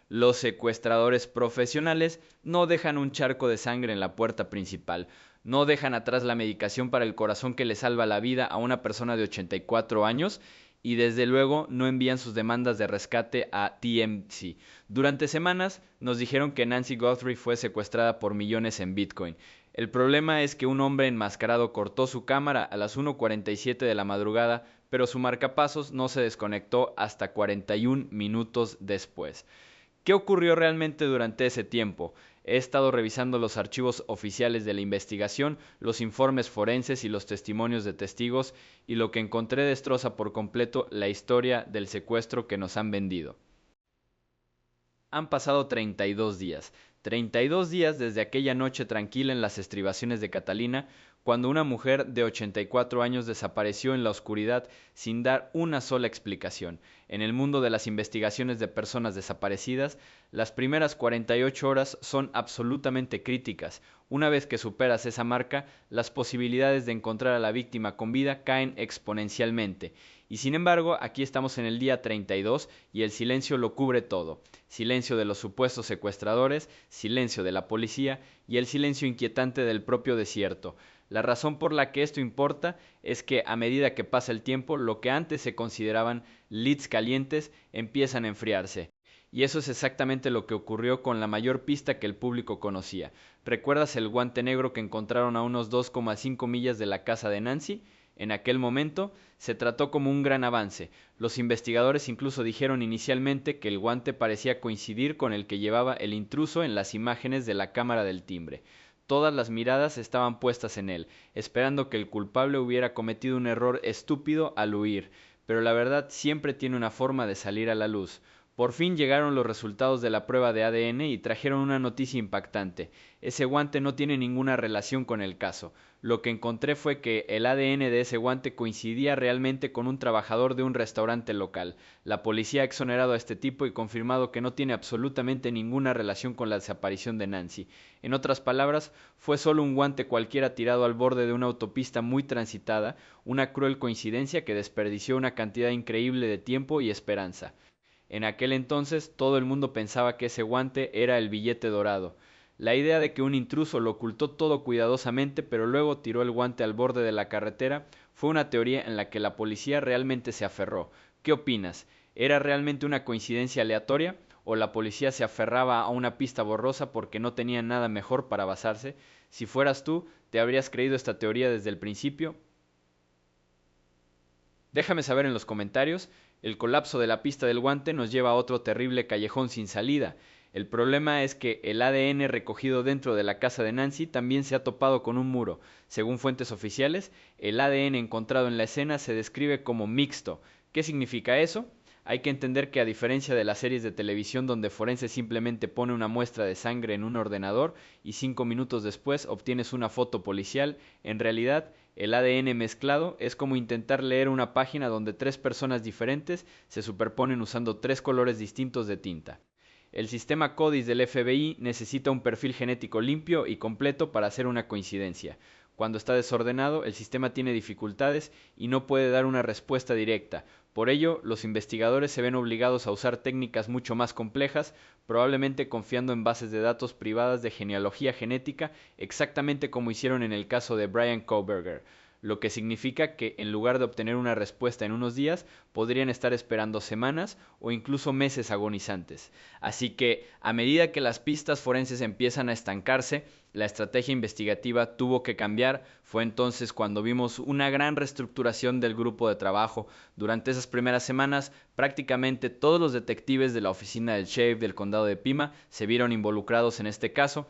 Los secuestradores profesionales no dejan un charco de sangre en la puerta principal, no dejan atrás la medicación para el corazón que le salva la vida a una persona de 84 años y desde luego no envían sus demandas de rescate a TMZ. Durante semanas nos dijeron que Nancy Guthrie fue secuestrada por millones en Bitcoin. El problema es que un hombre enmascarado cortó su cámara a las 1:47 de la madrugada, pero su marcapasos no se desconectó hasta 41 minutos después. ¿Qué ocurrió realmente durante ese tiempo? He estado revisando los archivos oficiales de la investigación, los informes forenses y los testimonios de testigos, y lo que encontré destroza por completo la historia del secuestro que nos han vendido. Han pasado 32 días. 32 días desde aquella noche tranquila en las estribaciones de Catalina, cuando una mujer de 84 años desapareció en la oscuridad sin dar una sola explicación. En el mundo de las investigaciones de personas desaparecidas, las primeras 48 horas son absolutamente críticas. Una vez que superas esa marca, las posibilidades de encontrar a la víctima con vida caen exponencialmente. Y sin embargo, aquí estamos en el día 32 y el silencio lo cubre todo. Silencio de los supuestos secuestradores, silencio de la policía y el silencio inquietante del propio desierto. La razón por la que esto importa es que a medida que pasa el tiempo, lo que antes se consideraban leads calientes empiezan a enfriarse. Y eso es exactamente lo que ocurrió con la mayor pista que el público conocía. ¿Recuerdas el guante negro que encontraron a unos 2,5 millas de la casa de Nancy? En aquel momento se trató como un gran avance. Los investigadores incluso dijeron inicialmente que el guante parecía coincidir con el que llevaba el intruso en las imágenes de la cámara del timbre. Todas las miradas estaban puestas en él, esperando que el culpable hubiera cometido un error estúpido al huir, pero la verdad siempre tiene una forma de salir a la luz. Por fin llegaron los resultados de la prueba de ADN y trajeron una noticia impactante. Ese guante no tiene ninguna relación con el caso. Lo que encontré fue que el ADN de ese guante coincidía realmente con un trabajador de un restaurante local. La policía ha exonerado a este tipo y confirmado que no tiene absolutamente ninguna relación con la desaparición de Nancy. En otras palabras, fue solo un guante cualquiera tirado al borde de una autopista muy transitada, una cruel coincidencia que desperdició una cantidad increíble de tiempo y esperanza. En aquel entonces todo el mundo pensaba que ese guante era el billete dorado. La idea de que un intruso lo ocultó todo cuidadosamente pero luego tiró el guante al borde de la carretera fue una teoría en la que la policía realmente se aferró. ¿Qué opinas? ¿Era realmente una coincidencia aleatoria? ¿O la policía se aferraba a una pista borrosa porque no tenía nada mejor para basarse? Si fueras tú, ¿te habrías creído esta teoría desde el principio? Déjame saber en los comentarios. El colapso de la pista del guante nos lleva a otro terrible callejón sin salida. El problema es que el ADN recogido dentro de la casa de Nancy también se ha topado con un muro. Según fuentes oficiales, el ADN encontrado en la escena se describe como mixto. ¿Qué significa eso? Hay que entender que a diferencia de las series de televisión donde forense simplemente pone una muestra de sangre en un ordenador y 5 minutos después obtienes una foto policial, en realidad el ADN mezclado es como intentar leer una página donde tres personas diferentes se superponen usando tres colores distintos de tinta. El sistema CODIS del FBI necesita un perfil genético limpio y completo para hacer una coincidencia. Cuando está desordenado, el sistema tiene dificultades y no puede dar una respuesta directa. Por ello, los investigadores se ven obligados a usar técnicas mucho más complejas, probablemente confiando en bases de datos privadas de genealogía genética, exactamente como hicieron en el caso de Brian Kohberger, lo que significa que en lugar de obtener una respuesta en unos días, podrían estar esperando semanas o incluso meses agonizantes. Así que, a medida que las pistas forenses empiezan a estancarse, la estrategia investigativa tuvo que cambiar. Fue entonces cuando vimos una gran reestructuración del grupo de trabajo. Durante esas primeras semanas, prácticamente todos los detectives de la oficina del sheriff del condado de Pima se vieron involucrados en este caso,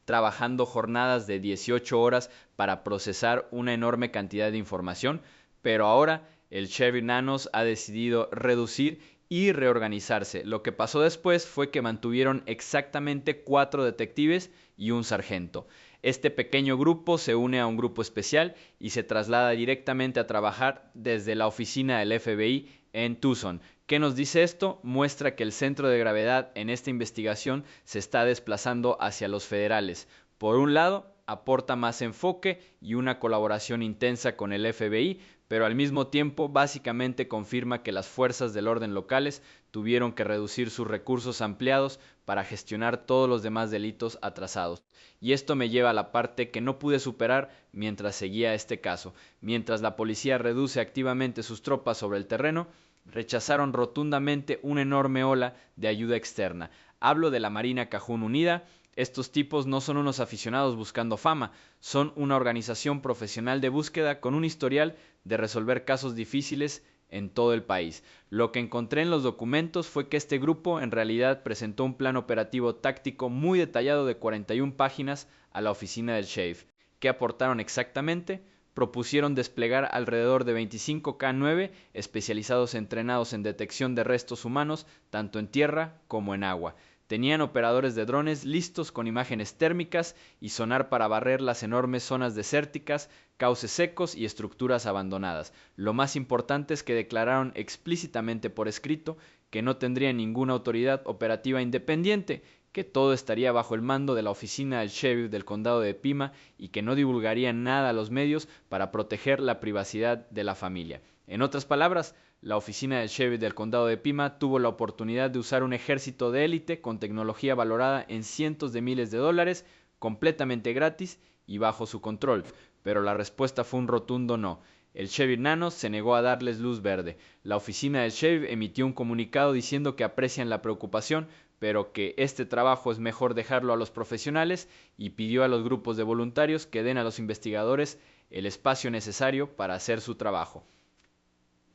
trabajando jornadas de 18 horas para procesar una enorme cantidad de información, pero ahora el sheriff Nanos ha decidido reducir y reorganizarse. Lo que pasó después fue que mantuvieron exactamente 4 detectives y un sargento. Este pequeño grupo se une a un grupo especial y se traslada directamente a trabajar desde la oficina del FBI en Tucson. ¿Qué nos dice esto? Muestra que el centro de gravedad en esta investigación se está desplazando hacia los federales. Por un lado, aporta más enfoque y una colaboración intensa con el FBI, pero al mismo tiempo básicamente confirma que las fuerzas del orden locales tuvieron que reducir sus recursos ampliados para gestionar todos los demás delitos atrasados. Y esto me lleva a la parte que no pude superar mientras seguía este caso. Mientras la policía reduce activamente sus tropas sobre el terreno, rechazaron rotundamente una enorme ola de ayuda externa. Hablo de la Marina Cajún Unida. Estos tipos no son unos aficionados buscando fama, son una organización profesional de búsqueda con un historial de resolver casos difíciles en todo el país. Lo que encontré en los documentos fue que este grupo en realidad presentó un plan operativo táctico muy detallado de 41 páginas a la oficina del sheriff. ¿Qué aportaron exactamente? Propusieron desplegar alrededor de 25 K9 especializados entrenados en detección de restos humanos tanto en tierra como en agua. Tenían operadores de drones listos con imágenes térmicas y sonar para barrer las enormes zonas desérticas, cauces secos y estructuras abandonadas. Lo más importante es que declararon explícitamente por escrito que no tendrían ninguna autoridad operativa independiente, que todo estaría bajo el mando de la oficina del sheriff del condado de Pima y que no divulgarían nada a los medios para proteger la privacidad de la familia. En otras palabras, la oficina del sheriff del condado de Pima tuvo la oportunidad de usar un ejército de élite con tecnología valorada en cientos de miles de dólares, completamente gratis y bajo su control, pero la respuesta fue un rotundo no. El sheriff Nanos se negó a darles luz verde. La oficina del sheriff emitió un comunicado diciendo que aprecian la preocupación, pero que este trabajo es mejor dejarlo a los profesionales y pidió a los grupos de voluntarios que den a los investigadores el espacio necesario para hacer su trabajo.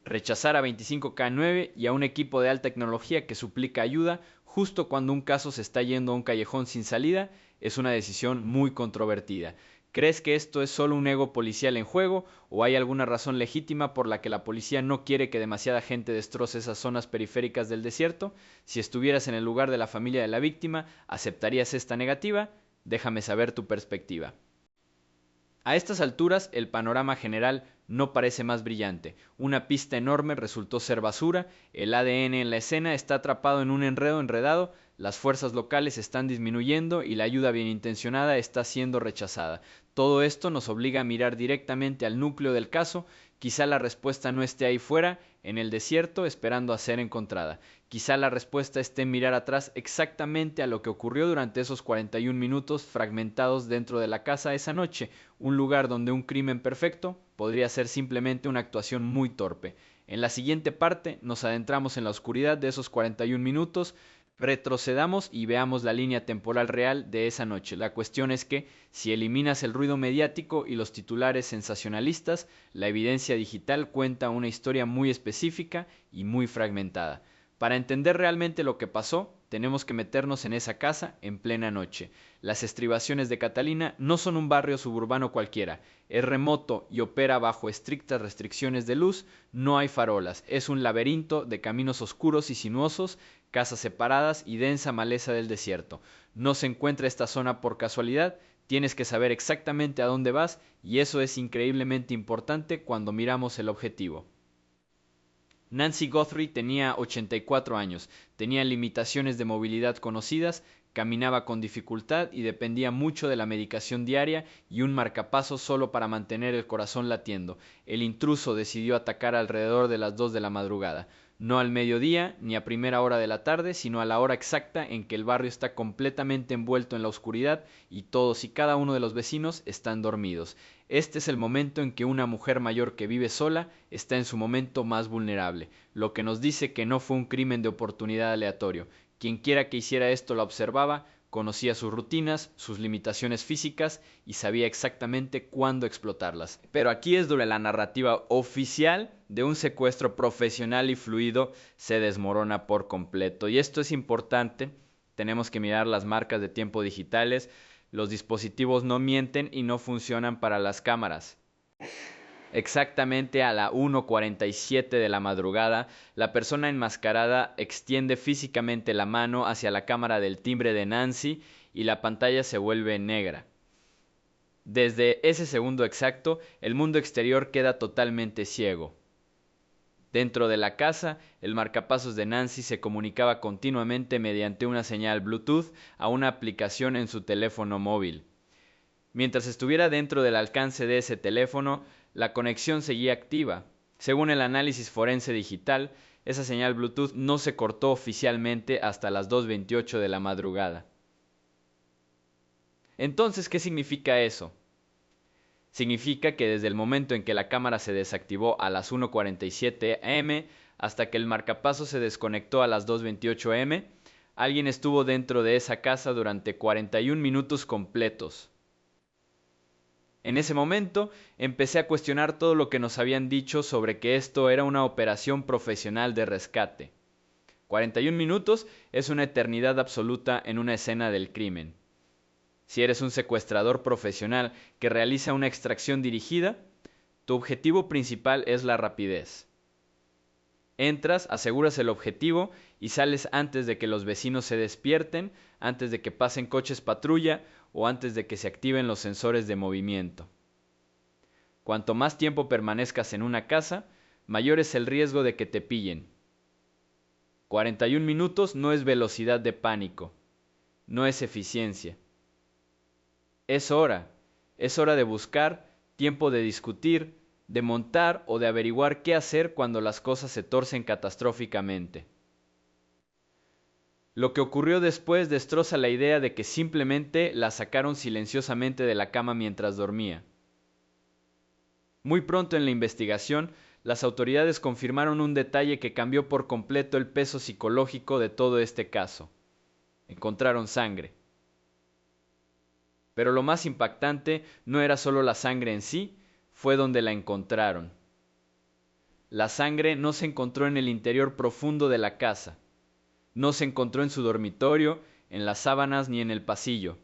Rechazar a 25K9 y a un equipo de alta tecnología que suplica ayuda justo cuando un caso se está yendo a un callejón sin salida es una decisión muy controvertida. ¿Crees que esto es solo un ego policial en juego o hay alguna razón legítima por la que la policía no quiere que demasiada gente destroce esas zonas periféricas del desierto? Si estuvieras en el lugar de la familia de la víctima, ¿aceptarías esta negativa? Déjame saber tu perspectiva. A estas alturas el panorama general no parece más brillante. Una pista enorme resultó ser basura, el ADN en la escena está atrapado en un enredo enredado, las fuerzas locales están disminuyendo y la ayuda bienintencionada está siendo rechazada. Todo esto nos obliga a mirar directamente al núcleo del caso. Quizá la respuesta no esté ahí fuera, en el desierto, esperando a ser encontrada. Quizá la respuesta esté en mirar atrás exactamente a lo que ocurrió durante esos 41 minutos fragmentados dentro de la casa esa noche, un lugar donde un crimen perfecto podría ser simplemente una actuación muy torpe. En la siguiente parte nos adentramos en la oscuridad de esos 41 minutos, retrocedamos y veamos la línea temporal real de esa noche. La cuestión es que, si eliminas el ruido mediático y los titulares sensacionalistas, la evidencia digital cuenta una historia muy específica y muy fragmentada. Para entender realmente lo que pasó, tenemos que meternos en esa casa en plena noche. Las estribaciones de Catalina no son un barrio suburbano cualquiera. Es remoto y opera bajo estrictas restricciones de luz, no hay farolas. Es un laberinto de caminos oscuros y sinuosos, casas separadas y densa maleza del desierto. No se encuentra esta zona por casualidad, tienes que saber exactamente a dónde vas y eso es increíblemente importante cuando miramos el objetivo. Nancy Guthrie tenía 84 años, tenía limitaciones de movilidad conocidas, caminaba con dificultad y dependía mucho de la medicación diaria y un marcapasos solo para mantener el corazón latiendo. El intruso decidió atacar alrededor de las 2 de la madrugada. No al mediodía ni a primera hora de la tarde, sino a la hora exacta en que el barrio está completamente envuelto en la oscuridad y todos y cada uno de los vecinos están dormidos. Este es el momento en que una mujer mayor que vive sola está en su momento más vulnerable, lo que nos dice que no fue un crimen de oportunidad aleatorio. Quienquiera que hiciera esto la observaba, conocía sus rutinas, sus limitaciones físicas y sabía exactamente cuándo explotarlas. Pero aquí es donde la narrativa oficial de un secuestro profesional y fluido se desmorona por completo. Y esto es importante, tenemos que mirar las marcas de tiempo digitales. Los dispositivos no mienten y no funcionan para las cámaras. Exactamente a la 1:47 de la madrugada, la persona enmascarada extiende físicamente la mano hacia la cámara del timbre de Nancy y la pantalla se vuelve negra. Desde ese segundo exacto, el mundo exterior queda totalmente ciego. Dentro de la casa, el marcapasos de Nancy se comunicaba continuamente mediante una señal Bluetooth a una aplicación en su teléfono móvil. Mientras estuviera dentro del alcance de ese teléfono, La conexión seguía activa. Según el análisis forense digital, esa señal Bluetooth no se cortó oficialmente hasta las 2:28 de la madrugada. Entonces, ¿qué significa eso? Significa que desde el momento en que la cámara se desactivó a las 1:47 am hasta que el marcapasos se desconectó a las 2:28 am, alguien estuvo dentro de esa casa durante 41 minutos completos. En ese momento empecé a cuestionar todo lo que nos habían dicho sobre que esto era una operación profesional de rescate. 41 minutos es una eternidad absoluta en una escena del crimen. Si eres un secuestrador profesional que realiza una extracción dirigida, tu objetivo principal es la rapidez. Entras, aseguras el objetivo y sales antes de que los vecinos se despierten, antes de que pasen coches patrulla o antes de que se activen los sensores de movimiento. Cuanto más tiempo permanezcas en una casa, mayor es el riesgo de que te pillen. 41 minutos no es velocidad de pánico, no es eficiencia. Es hora de buscar, tiempo de discutir, de montar o de averiguar qué hacer cuando las cosas se torcen catastróficamente. Lo que ocurrió después destroza la idea de que simplemente la sacaron silenciosamente de la cama mientras dormía. Muy pronto en la investigación, las autoridades confirmaron un detalle que cambió por completo el peso psicológico de todo este caso. Encontraron sangre. Pero lo más impactante no era solo la sangre en sí, fue donde la encontraron. La sangre no se encontró en el interior profundo de la casa. No se encontró en su dormitorio, en las sábanas ni en el pasillo.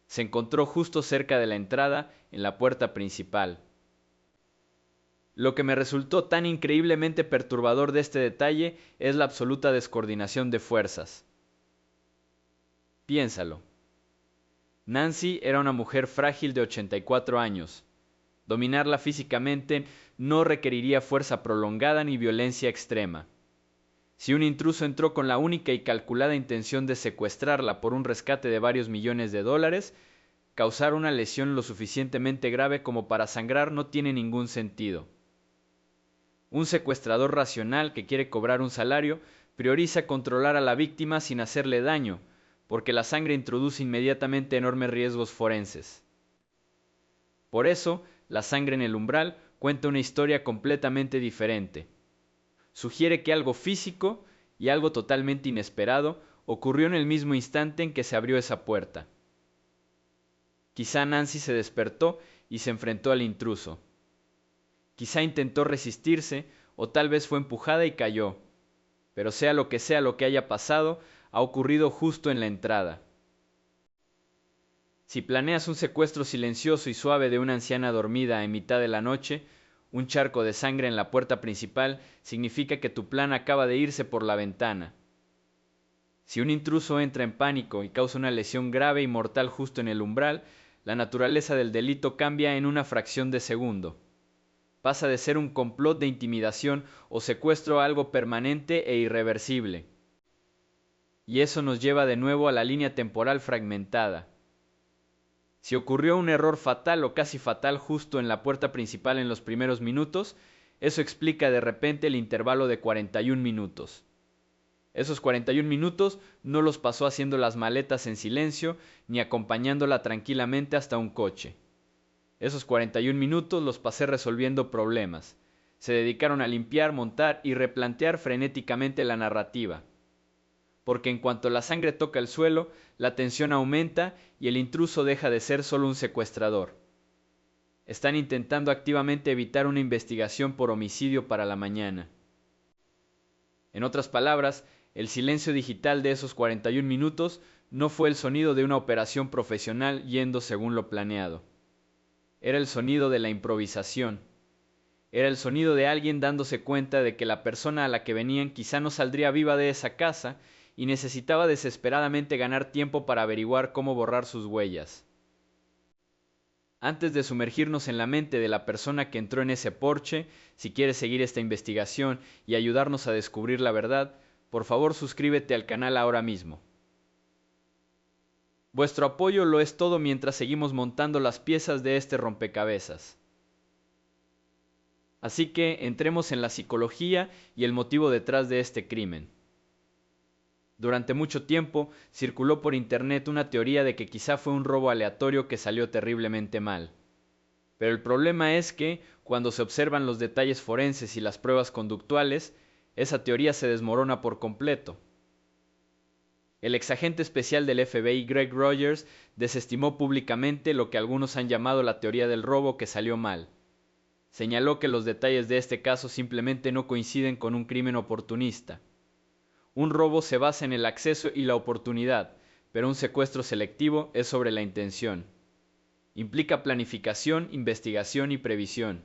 Se encontró justo cerca de la entrada, en la puerta principal. Lo que me resultó tan increíblemente perturbador de este detalle es la absoluta descoordinación de fuerzas. Piénsalo. Nancy era una mujer frágil de 84 años. Dominarla físicamente no requeriría fuerza prolongada ni violencia extrema. Si un intruso entró con la única y calculada intención de secuestrarla por un rescate de varios millones de dólares, causar una lesión lo suficientemente grave como para sangrar no tiene ningún sentido. Un secuestrador racional que quiere cobrar un salario prioriza controlar a la víctima sin hacerle daño, porque la sangre introduce inmediatamente enormes riesgos forenses. Por eso, la sangre en el umbral cuenta una historia completamente diferente. Sugiere que algo físico y algo totalmente inesperado ocurrió en el mismo instante en que se abrió esa puerta. Quizá Nancy se despertó y se enfrentó al intruso. Quizá intentó resistirse o tal vez fue empujada y cayó. Pero sea lo que haya pasado, ha ocurrido justo en la entrada. Si planeas un secuestro silencioso y suave de una anciana dormida en mitad de la noche, un charco de sangre en la puerta principal significa que tu plan acaba de irse por la ventana. Si un intruso entra en pánico y causa una lesión grave y mortal justo en el umbral, la naturaleza del delito cambia en una fracción de segundo. Pasa de ser un complot de intimidación o secuestro a algo permanente e irreversible. Y eso nos lleva de nuevo a la línea temporal fragmentada. Si ocurrió un error fatal o casi fatal justo en la puerta principal en los primeros minutos, eso explica de repente el intervalo de 41 minutos. Esos 41 minutos no los pasó haciendo las maletas en silencio ni acompañándola tranquilamente hasta un coche. Esos 41 minutos los pasé resolviendo problemas. Se dedicaron a limpiar, montar y replantear frenéticamente la narrativa. Porque en cuanto la sangre toca el suelo, la tensión aumenta y el intruso deja de ser solo un secuestrador. Están intentando activamente evitar una investigación por homicidio para la mañana. En otras palabras, el silencio digital de esos 41 minutos no fue el sonido de una operación profesional yendo según lo planeado. Era el sonido de la improvisación. Era el sonido de alguien dándose cuenta de que la persona a la que venían quizá no saldría viva de esa casa y necesitaba desesperadamente ganar tiempo para averiguar cómo borrar sus huellas. Antes de sumergirnos en la mente de la persona que entró en ese porche, si quieres seguir esta investigación y ayudarnos a descubrir la verdad, por favor suscríbete al canal ahora mismo. Vuestro apoyo lo es todo mientras seguimos montando las piezas de este rompecabezas. Así que entremos en la psicología y el motivo detrás de este crimen. Durante mucho tiempo circuló por internet una teoría de que quizá fue un robo aleatorio que salió terriblemente mal. Pero el problema es que, cuando se observan los detalles forenses y las pruebas conductuales, esa teoría se desmorona por completo. El exagente especial del FBI Greg Rogers desestimó públicamente lo que algunos han llamado la teoría del robo que salió mal. Señaló que los detalles de este caso simplemente no coinciden con un crimen oportunista. Un robo se basa en el acceso y la oportunidad, pero un secuestro selectivo es sobre la intención. Implica planificación, investigación y previsión.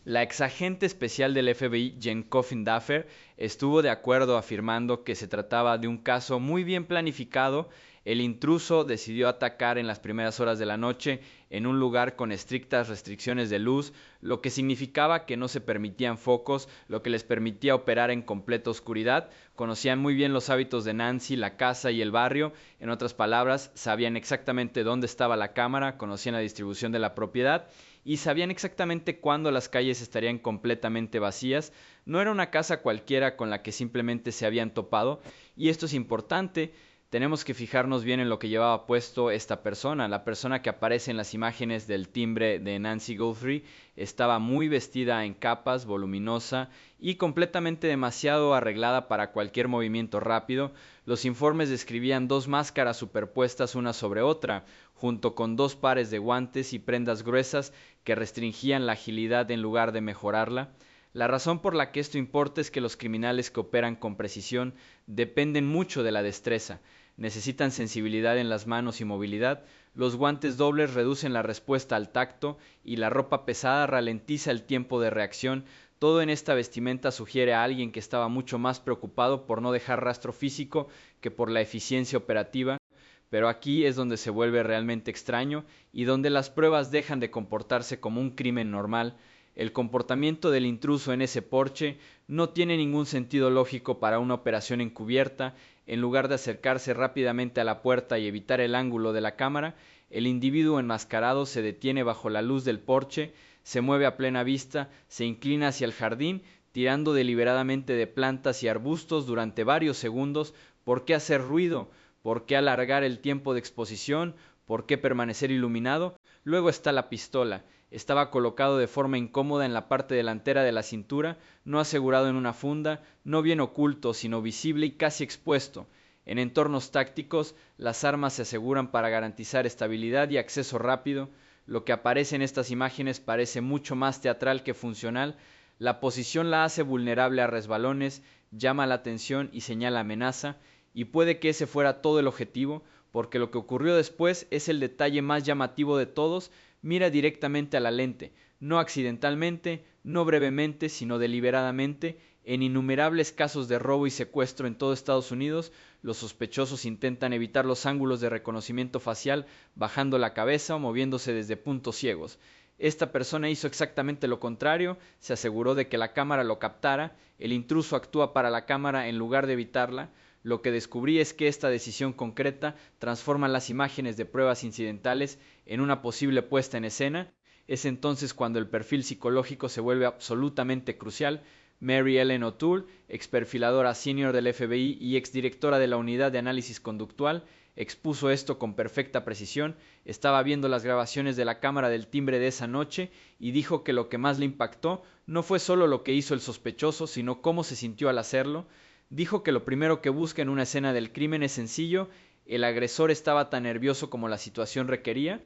La exagente especial del FBI, Jen Coffin Daffer, estuvo de acuerdo afirmando que se trataba de un caso muy bien planificado. El intruso decidió atacar en las primeras horas de la noche en un lugar con estrictas restricciones de luz, lo que significaba que no se permitían focos, lo que les permitía operar en completa oscuridad. Conocían muy bien los hábitos de Nancy, la casa y el barrio. En otras palabras, sabían exactamente dónde estaba la cámara, conocían la distribución de la propiedad y sabían exactamente cuándo las calles estarían completamente vacías. No era una casa cualquiera con la que simplemente se habían topado, y esto es importante. Tenemos que fijarnos bien en lo que llevaba puesto esta persona. La persona que aparece en las imágenes del timbre de Nancy Guthrie estaba muy vestida en capas, voluminosa y completamente demasiado arreglada para cualquier movimiento rápido. Los informes describían dos máscaras superpuestas una sobre otra, junto con dos pares de guantes y prendas gruesas que restringían la agilidad en lugar de mejorarla. La razón por la que esto importa es que los criminales que operan con precisión dependen mucho de la destreza. Necesitan sensibilidad en las manos y movilidad. Los guantes dobles reducen la respuesta al tacto y la ropa pesada ralentiza el tiempo de reacción. Todo en esta vestimenta sugiere a alguien que estaba mucho más preocupado por no dejar rastro físico que por la eficiencia operativa. Pero aquí es donde se vuelve realmente extraño y donde las pruebas dejan de comportarse como un crimen normal. El comportamiento del intruso en ese porche no tiene ningún sentido lógico para una operación encubierta. En lugar de acercarse rápidamente a la puerta y evitar el ángulo de la cámara, el individuo enmascarado se detiene bajo la luz del porche, se mueve a plena vista, se inclina hacia el jardín, tirando deliberadamente de plantas y arbustos durante varios segundos. ¿Por qué hacer ruido? ¿Por qué alargar el tiempo de exposición? ¿Por qué permanecer iluminado? Luego está la pistola. Estaba colocado de forma incómoda en la parte delantera de la cintura, no asegurado en una funda, no bien oculto, sino visible y casi expuesto. En entornos tácticos, las armas se aseguran para garantizar estabilidad y acceso rápido. Lo que aparece en estas imágenes parece mucho más teatral que funcional. La posición la hace vulnerable a resbalones, llama la atención y señala amenaza, y puede que ese fuera todo el objetivo, porque lo que ocurrió después es el detalle más llamativo de todos. Mira directamente a la lente, no accidentalmente, no brevemente, sino deliberadamente. En innumerables casos de robo y secuestro en todo Estados Unidos, los sospechosos intentan evitar los ángulos de reconocimiento facial bajando la cabeza o moviéndose desde puntos ciegos. Esta persona hizo exactamente lo contrario, se aseguró de que la cámara lo captara. El intruso actúa para la cámara en lugar de evitarla. Lo que descubrí es que esta decisión concreta transforma las imágenes de pruebas incidentales en una posible puesta en escena. Es entonces cuando el perfil psicológico se vuelve absolutamente crucial. Mary Ellen O'Toole, experfiladora senior del FBI y exdirectora de la Unidad de Análisis Conductual, expuso esto con perfecta precisión. Estaba viendo las grabaciones de la cámara del timbre de esa noche y dijo que lo que más le impactó no fue solo lo que hizo el sospechoso, sino cómo se sintió al hacerlo. Dijo que lo primero que busca en una escena del crimen es sencillo: el agresor estaba tan nervioso como la situación requería.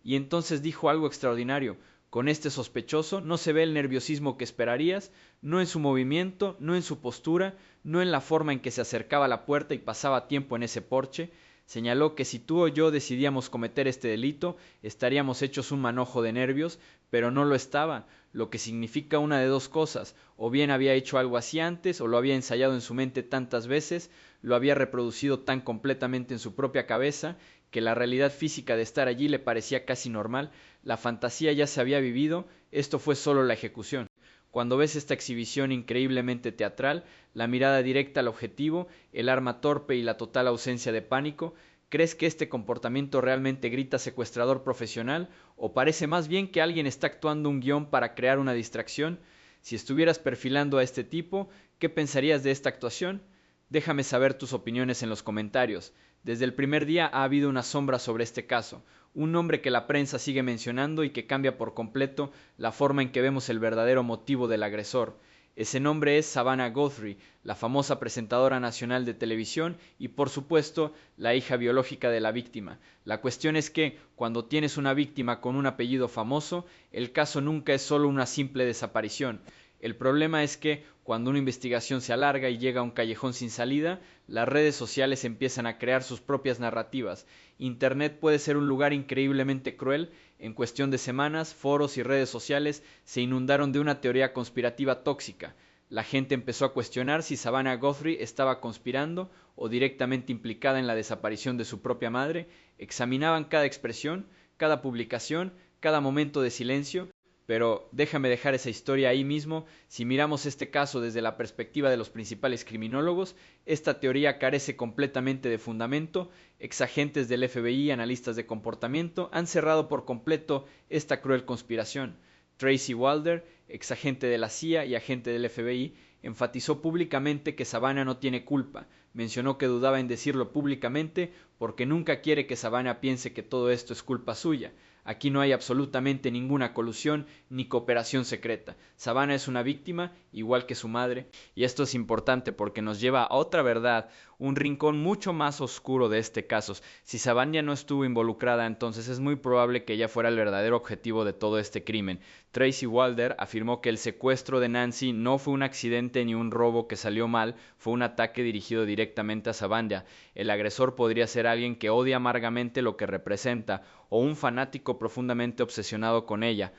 Y entonces dijo algo extraordinario: con este sospechoso no se ve el nerviosismo que esperarías, no en su movimiento, no en su postura, no en la forma en que se acercaba a la puerta y pasaba tiempo en ese porche. Señaló que si tú o yo decidíamos cometer este delito, estaríamos hechos un manojo de nervios, pero no lo estaba, lo que significa una de dos cosas: o bien había hecho algo así antes, o lo había ensayado en su mente tantas veces, lo había reproducido tan completamente en su propia cabeza, que la realidad física de estar allí le parecía casi normal. La fantasía ya se había vivido, esto fue solo la ejecución. Cuando ves esta exhibición increíblemente teatral, la mirada directa al objetivo, el arma torpe y la total ausencia de pánico, ¿crees que este comportamiento realmente grita secuestrador profesional, o parece más bien que alguien está actuando un guión para crear una distracción? Si estuvieras perfilando a este tipo, ¿qué pensarías de esta actuación? Déjame saber tus opiniones en los comentarios. Desde el primer día ha habido una sombra sobre este caso, un nombre que la prensa sigue mencionando y que cambia por completo la forma en que vemos el verdadero motivo del agresor. Ese nombre es Savannah Guthrie, la famosa presentadora nacional de televisión y por supuesto la hija biológica de la víctima. La cuestión es que cuando tienes una víctima con un apellido famoso, el caso nunca es solo una simple desaparición. El problema es que cuando una investigación se alarga y llega a un callejón sin salida, las redes sociales empiezan a crear sus propias narrativas. Internet puede ser un lugar increíblemente cruel. En cuestión de semanas, foros y redes sociales se inundaron de una teoría conspirativa tóxica. La gente empezó a cuestionar si Savannah Guthrie estaba conspirando o directamente implicada en la desaparición de su propia madre. Examinaban cada expresión, cada publicación, cada momento de silencio. Pero déjame dejar esa historia ahí mismo. Si miramos este caso desde la perspectiva de los principales criminólogos, esta teoría carece completamente de fundamento. Exagentes del FBI y analistas de comportamiento han cerrado por completo esta cruel conspiración. Tracy Wilder, exagente de la CIA y agente del FBI, enfatizó públicamente que Savannah no tiene culpa. Mencionó que dudaba en decirlo públicamente porque nunca quiere que Savannah piense que todo esto es culpa suya. Aquí no hay absolutamente ninguna colusión ni cooperación secreta. Savannah es una víctima, igual que su madre, y esto es importante porque nos lleva a otra verdad, un rincón mucho más oscuro de este caso. Si Savannah no estuvo involucrada, entonces es muy probable que ella fuera el verdadero objetivo de todo este crimen. Tracy Wilder afirmó que el secuestro de Nancy no fue un accidente ni un robo que salió mal, fue un ataque dirigido directamente a Savannah. El agresor podría ser alguien que odia amargamente lo que representa, o un fanático profundamente obsesionado con ella.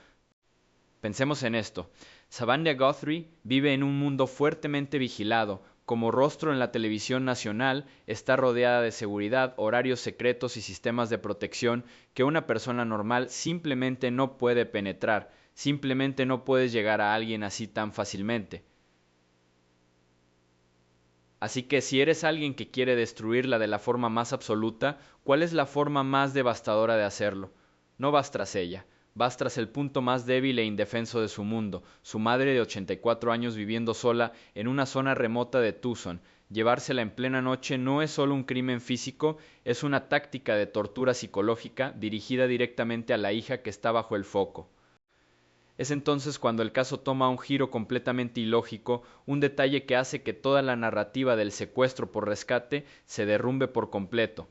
Pensemos en esto. Savannah Guthrie vive en un mundo fuertemente vigilado. Como rostro en la televisión nacional, está rodeada de seguridad, horarios secretos y sistemas de protección que una persona normal simplemente no puede penetrar. Simplemente no puedes llegar a alguien así tan fácilmente. Así que si eres alguien que quiere destruirla de la forma más absoluta, ¿cuál es la forma más devastadora de hacerlo? No vas tras ella, vas tras el punto más débil e indefenso de su mundo, su madre de 84 años viviendo sola en una zona remota de Tucson. Llevársela en plena noche no es solo un crimen físico, es una táctica de tortura psicológica dirigida directamente a la hija que está bajo el foco. Es entonces cuando el caso toma un giro completamente ilógico, un detalle que hace que toda la narrativa del secuestro por rescate se derrumbe por completo.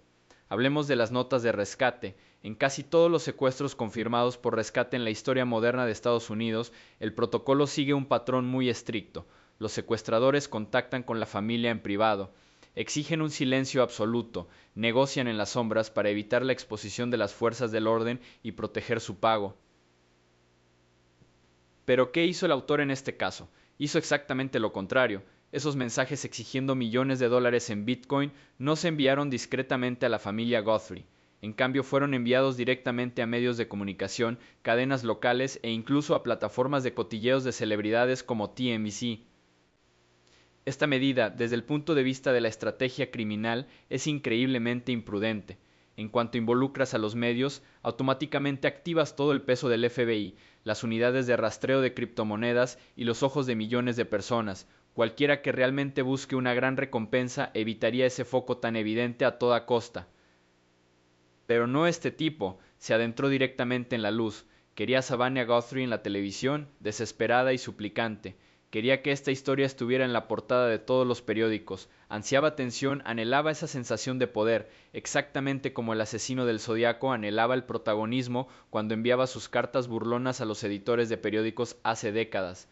Hablemos de las notas de rescate. En casi todos los secuestros confirmados por rescate en la historia moderna de Estados Unidos, el protocolo sigue un patrón muy estricto. Los secuestradores contactan con la familia en privado, exigen un silencio absoluto, negocian en las sombras para evitar la exposición de las fuerzas del orden y proteger su pago. Pero ¿qué hizo el autor en este caso? Hizo exactamente lo contrario. Esos mensajes exigiendo millones de dólares en Bitcoin no se enviaron discretamente a la familia Guthrie. En cambio, fueron enviados directamente a medios de comunicación, cadenas locales e incluso a plataformas de cotilleos de celebridades como TMZ. Esta medida, desde el punto de vista de la estrategia criminal, es increíblemente imprudente. En cuanto involucras a los medios, automáticamente activas todo el peso del FBI, las unidades de rastreo de criptomonedas y los ojos de millones de personas. Cualquiera que realmente busque una gran recompensa evitaría ese foco tan evidente a toda costa. Pero no este tipo, se adentró directamente en la luz. Quería a Savannah Guthrie en la televisión, desesperada y suplicante. Quería que esta historia estuviera en la portada de todos los periódicos. Ansiaba atención, anhelaba esa sensación de poder, exactamente como el asesino del Zodíaco anhelaba el protagonismo cuando enviaba sus cartas burlonas a los editores de periódicos hace décadas.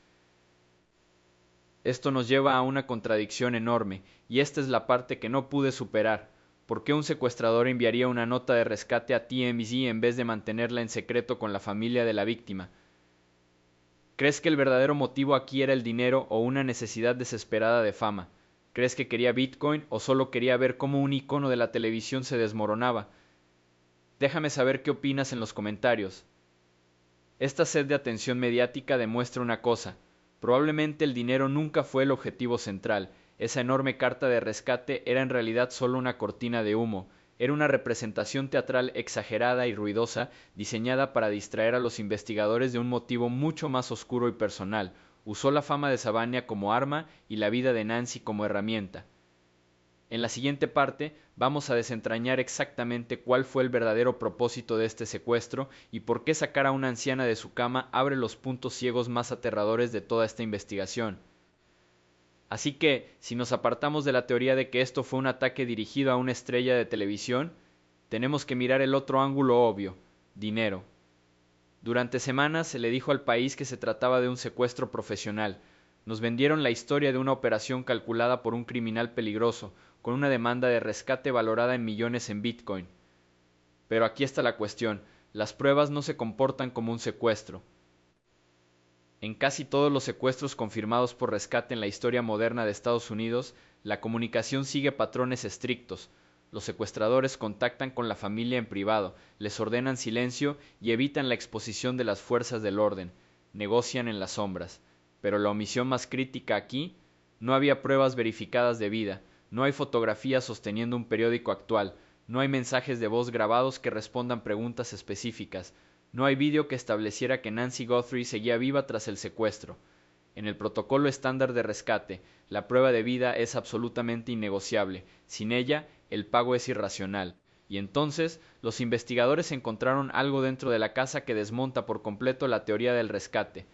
Esto nos lleva a una contradicción enorme, y esta es la parte que no pude superar. ¿Por qué un secuestrador enviaría una nota de rescate a TMZ en vez de mantenerla en secreto con la familia de la víctima? ¿Crees que el verdadero motivo aquí era el dinero o una necesidad desesperada de fama? ¿Crees que quería Bitcoin o solo quería ver cómo un icono de la televisión se desmoronaba? Déjame saber qué opinas en los comentarios. Esta sed de atención mediática demuestra una cosa. Probablemente el dinero nunca fue el objetivo central. Esa enorme carta de rescate era en realidad solo una cortina de humo. Era una representación teatral exagerada y ruidosa, diseñada para distraer a los investigadores de un motivo mucho más oscuro y personal. Usó la fama de Savannah como arma y la vida de Nancy como herramienta. En la siguiente parte vamos a desentrañar exactamente cuál fue el verdadero propósito de este secuestro y por qué sacar a una anciana de su cama abre los puntos ciegos más aterradores de toda esta investigación. Así que, si nos apartamos de la teoría de que esto fue un ataque dirigido a una estrella de televisión, tenemos que mirar el otro ángulo obvio: dinero. Durante semanas se le dijo al país que se trataba de un secuestro profesional. Nos vendieron la historia de una operación calculada por un criminal peligroso, con una demanda de rescate valorada en millones en Bitcoin. Pero aquí está la cuestión: las pruebas no se comportan como un secuestro. En casi todos los secuestros confirmados por rescate en la historia moderna de Estados Unidos, la comunicación sigue patrones estrictos. Los secuestradores contactan con la familia en privado, les ordenan silencio y evitan la exposición de las fuerzas del orden. Negocian en las sombras. Pero la omisión más crítica aquí: no había pruebas verificadas de vida, no hay fotografías sosteniendo un periódico actual, no hay mensajes de voz grabados que respondan preguntas específicas. No hay vídeo que estableciera que Nancy Guthrie seguía viva tras el secuestro. En el protocolo estándar de rescate, la prueba de vida es absolutamente innegociable. Sin ella, el pago es irracional. Y entonces, los investigadores encontraron algo dentro de la casa que desmonta por completo la teoría del rescate.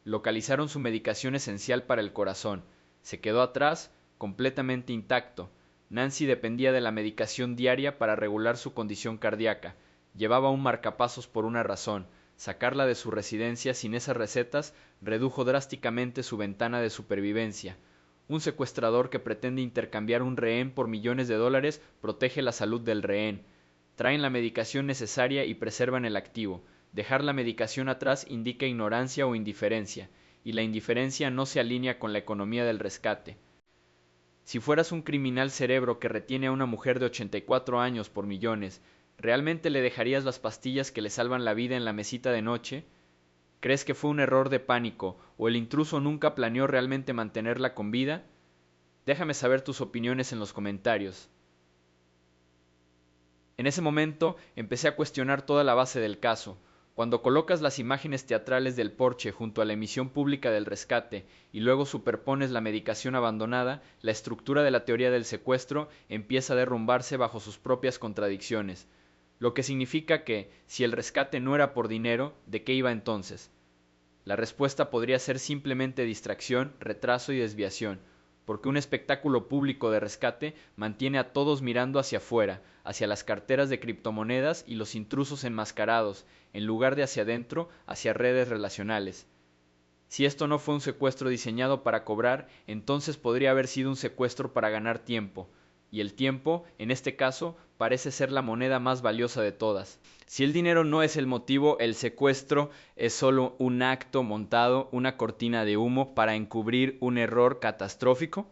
Localizaron su medicación esencial para el corazón. Se quedó atrás, completamente intacto. Nancy dependía de la medicación diaria para regular su condición cardíaca. Llevaba un marcapasos por una razón: sacarla de su residencia sin esas recetas redujo drásticamente su ventana de supervivencia. Un secuestrador que pretende intercambiar un rehén por millones de dólares protege la salud del rehén. Traen la medicación necesaria y preservan el activo. Dejar la medicación atrás indica ignorancia o indiferencia, y la indiferencia no se alinea con la economía del rescate. Si fueras un criminal cerebro que retiene a una mujer de 84 años por millones, ¿realmente le dejarías las pastillas que le salvan la vida en la mesita de noche? ¿Crees que fue un error de pánico o el intruso nunca planeó realmente mantenerla con vida? Déjame saber tus opiniones en los comentarios. En ese momento empecé a cuestionar toda la base del caso. Cuando colocas las imágenes teatrales del porche junto a la emisión pública del rescate y luego superpones la medicación abandonada, la estructura de la teoría del secuestro empieza a derrumbarse bajo sus propias contradicciones. Lo que significa que, si el rescate no era por dinero, ¿de qué iba entonces? La respuesta podría ser simplemente distracción, retraso y desviación, porque un espectáculo público de rescate mantiene a todos mirando hacia afuera, hacia las carteras de criptomonedas y los intrusos enmascarados, en lugar de hacia adentro, hacia redes relacionales. Si esto no fue un secuestro diseñado para cobrar, entonces podría haber sido un secuestro para ganar tiempo. Y el tiempo, en este caso, parece ser la moneda más valiosa de todas. Si el dinero no es el motivo, el secuestro es solo un acto montado, una cortina de humo para encubrir un error catastrófico.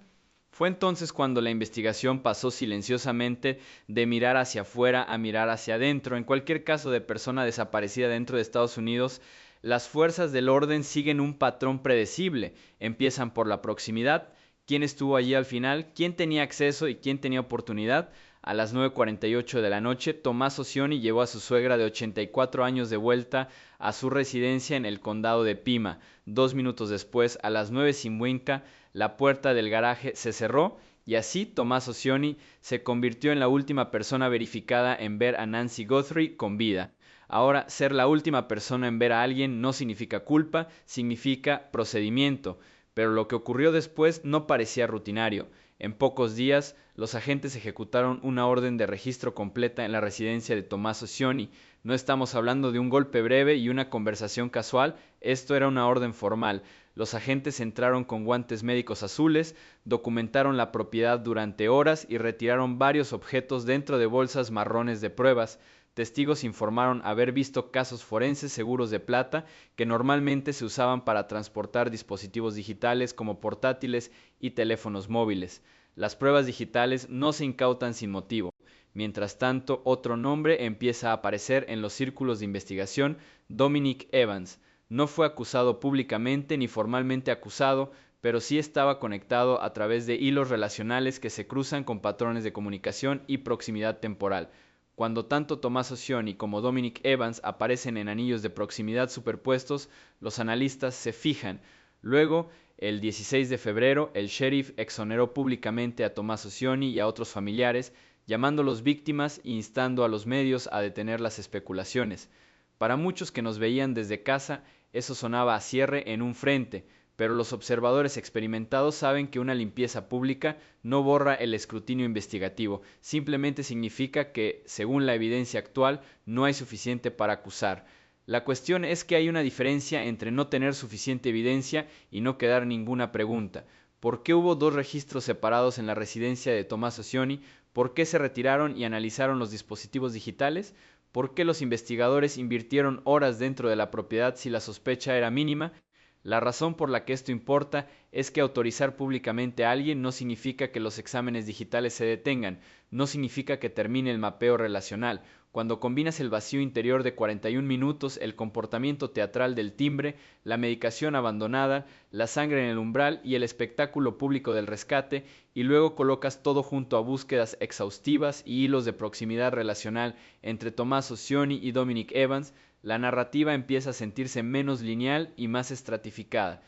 Fue entonces cuando la investigación pasó silenciosamente de mirar hacia afuera a mirar hacia adentro. En cualquier caso de persona desaparecida dentro de Estados Unidos, las fuerzas del orden siguen un patrón predecible. Empiezan por la proximidad. ¿Quién estuvo allí al final? ¿Quién tenía acceso y quién tenía oportunidad? A las 9:48 de la noche, Tomás Ocioni llevó a su suegra de 84 años de vuelta a su residencia en el condado de Pima. 2 minutos después, a las 9:50, la puerta del garaje se cerró y así Tomás Ocioni se convirtió en la última persona verificada en ver a Nancy Guthrie con vida. Ahora, ser la última persona en ver a alguien no significa culpa, significa procedimiento. Pero lo que ocurrió después no parecía rutinario. En pocos días, los agentes ejecutaron una orden de registro completa en la residencia de Tomás Ocioni. No estamos hablando de un golpe breve y una conversación casual, esto era una orden formal. Los agentes entraron con guantes médicos azules, documentaron la propiedad durante horas y retiraron varios objetos dentro de bolsas marrones de pruebas. Testigos informaron haber visto casos forenses seguros de plata que normalmente se usaban para transportar dispositivos digitales como portátiles y teléfonos móviles. Las pruebas digitales no se incautan sin motivo. Mientras tanto, otro nombre empieza a aparecer en los círculos de investigación: Dominic Evans. No fue acusado públicamente ni formalmente acusado, pero sí estaba conectado a través de hilos relacionales que se cruzan con patrones de comunicación y proximidad temporal. Cuando tanto Tomás Ocioni como Dominic Evans aparecen en anillos de proximidad superpuestos, los analistas se fijan. Luego, el 16 de febrero, el sheriff exoneró públicamente a Tommaso Cioni y a otros familiares, llamándolos víctimas e instando a los medios a detener las especulaciones. Para muchos que nos veían desde casa, eso sonaba a cierre en un frente, pero los observadores experimentados saben que una limpieza pública no borra el escrutinio investigativo, simplemente significa que, según la evidencia actual, no hay suficiente para acusar. La cuestión es que hay una diferencia entre no tener suficiente evidencia y no quedar ninguna pregunta. ¿Por qué hubo dos registros separados en la residencia de Tommaso Cioni? ¿Por qué se retiraron y analizaron los dispositivos digitales? ¿Por qué los investigadores invirtieron horas dentro de la propiedad si la sospecha era mínima? La razón por la que esto importa es que autorizar públicamente a alguien no significa que los exámenes digitales se detengan, no significa que termine el mapeo relacional. Cuando combinas el vacío interior de 41 minutos, el comportamiento teatral del timbre, la medicación abandonada, la sangre en el umbral y el espectáculo público del rescate, y luego colocas todo junto a búsquedas exhaustivas y hilos de proximidad relacional entre Tommaso Cioni y Dominic Evans, la narrativa empieza a sentirse menos lineal y más estratificada.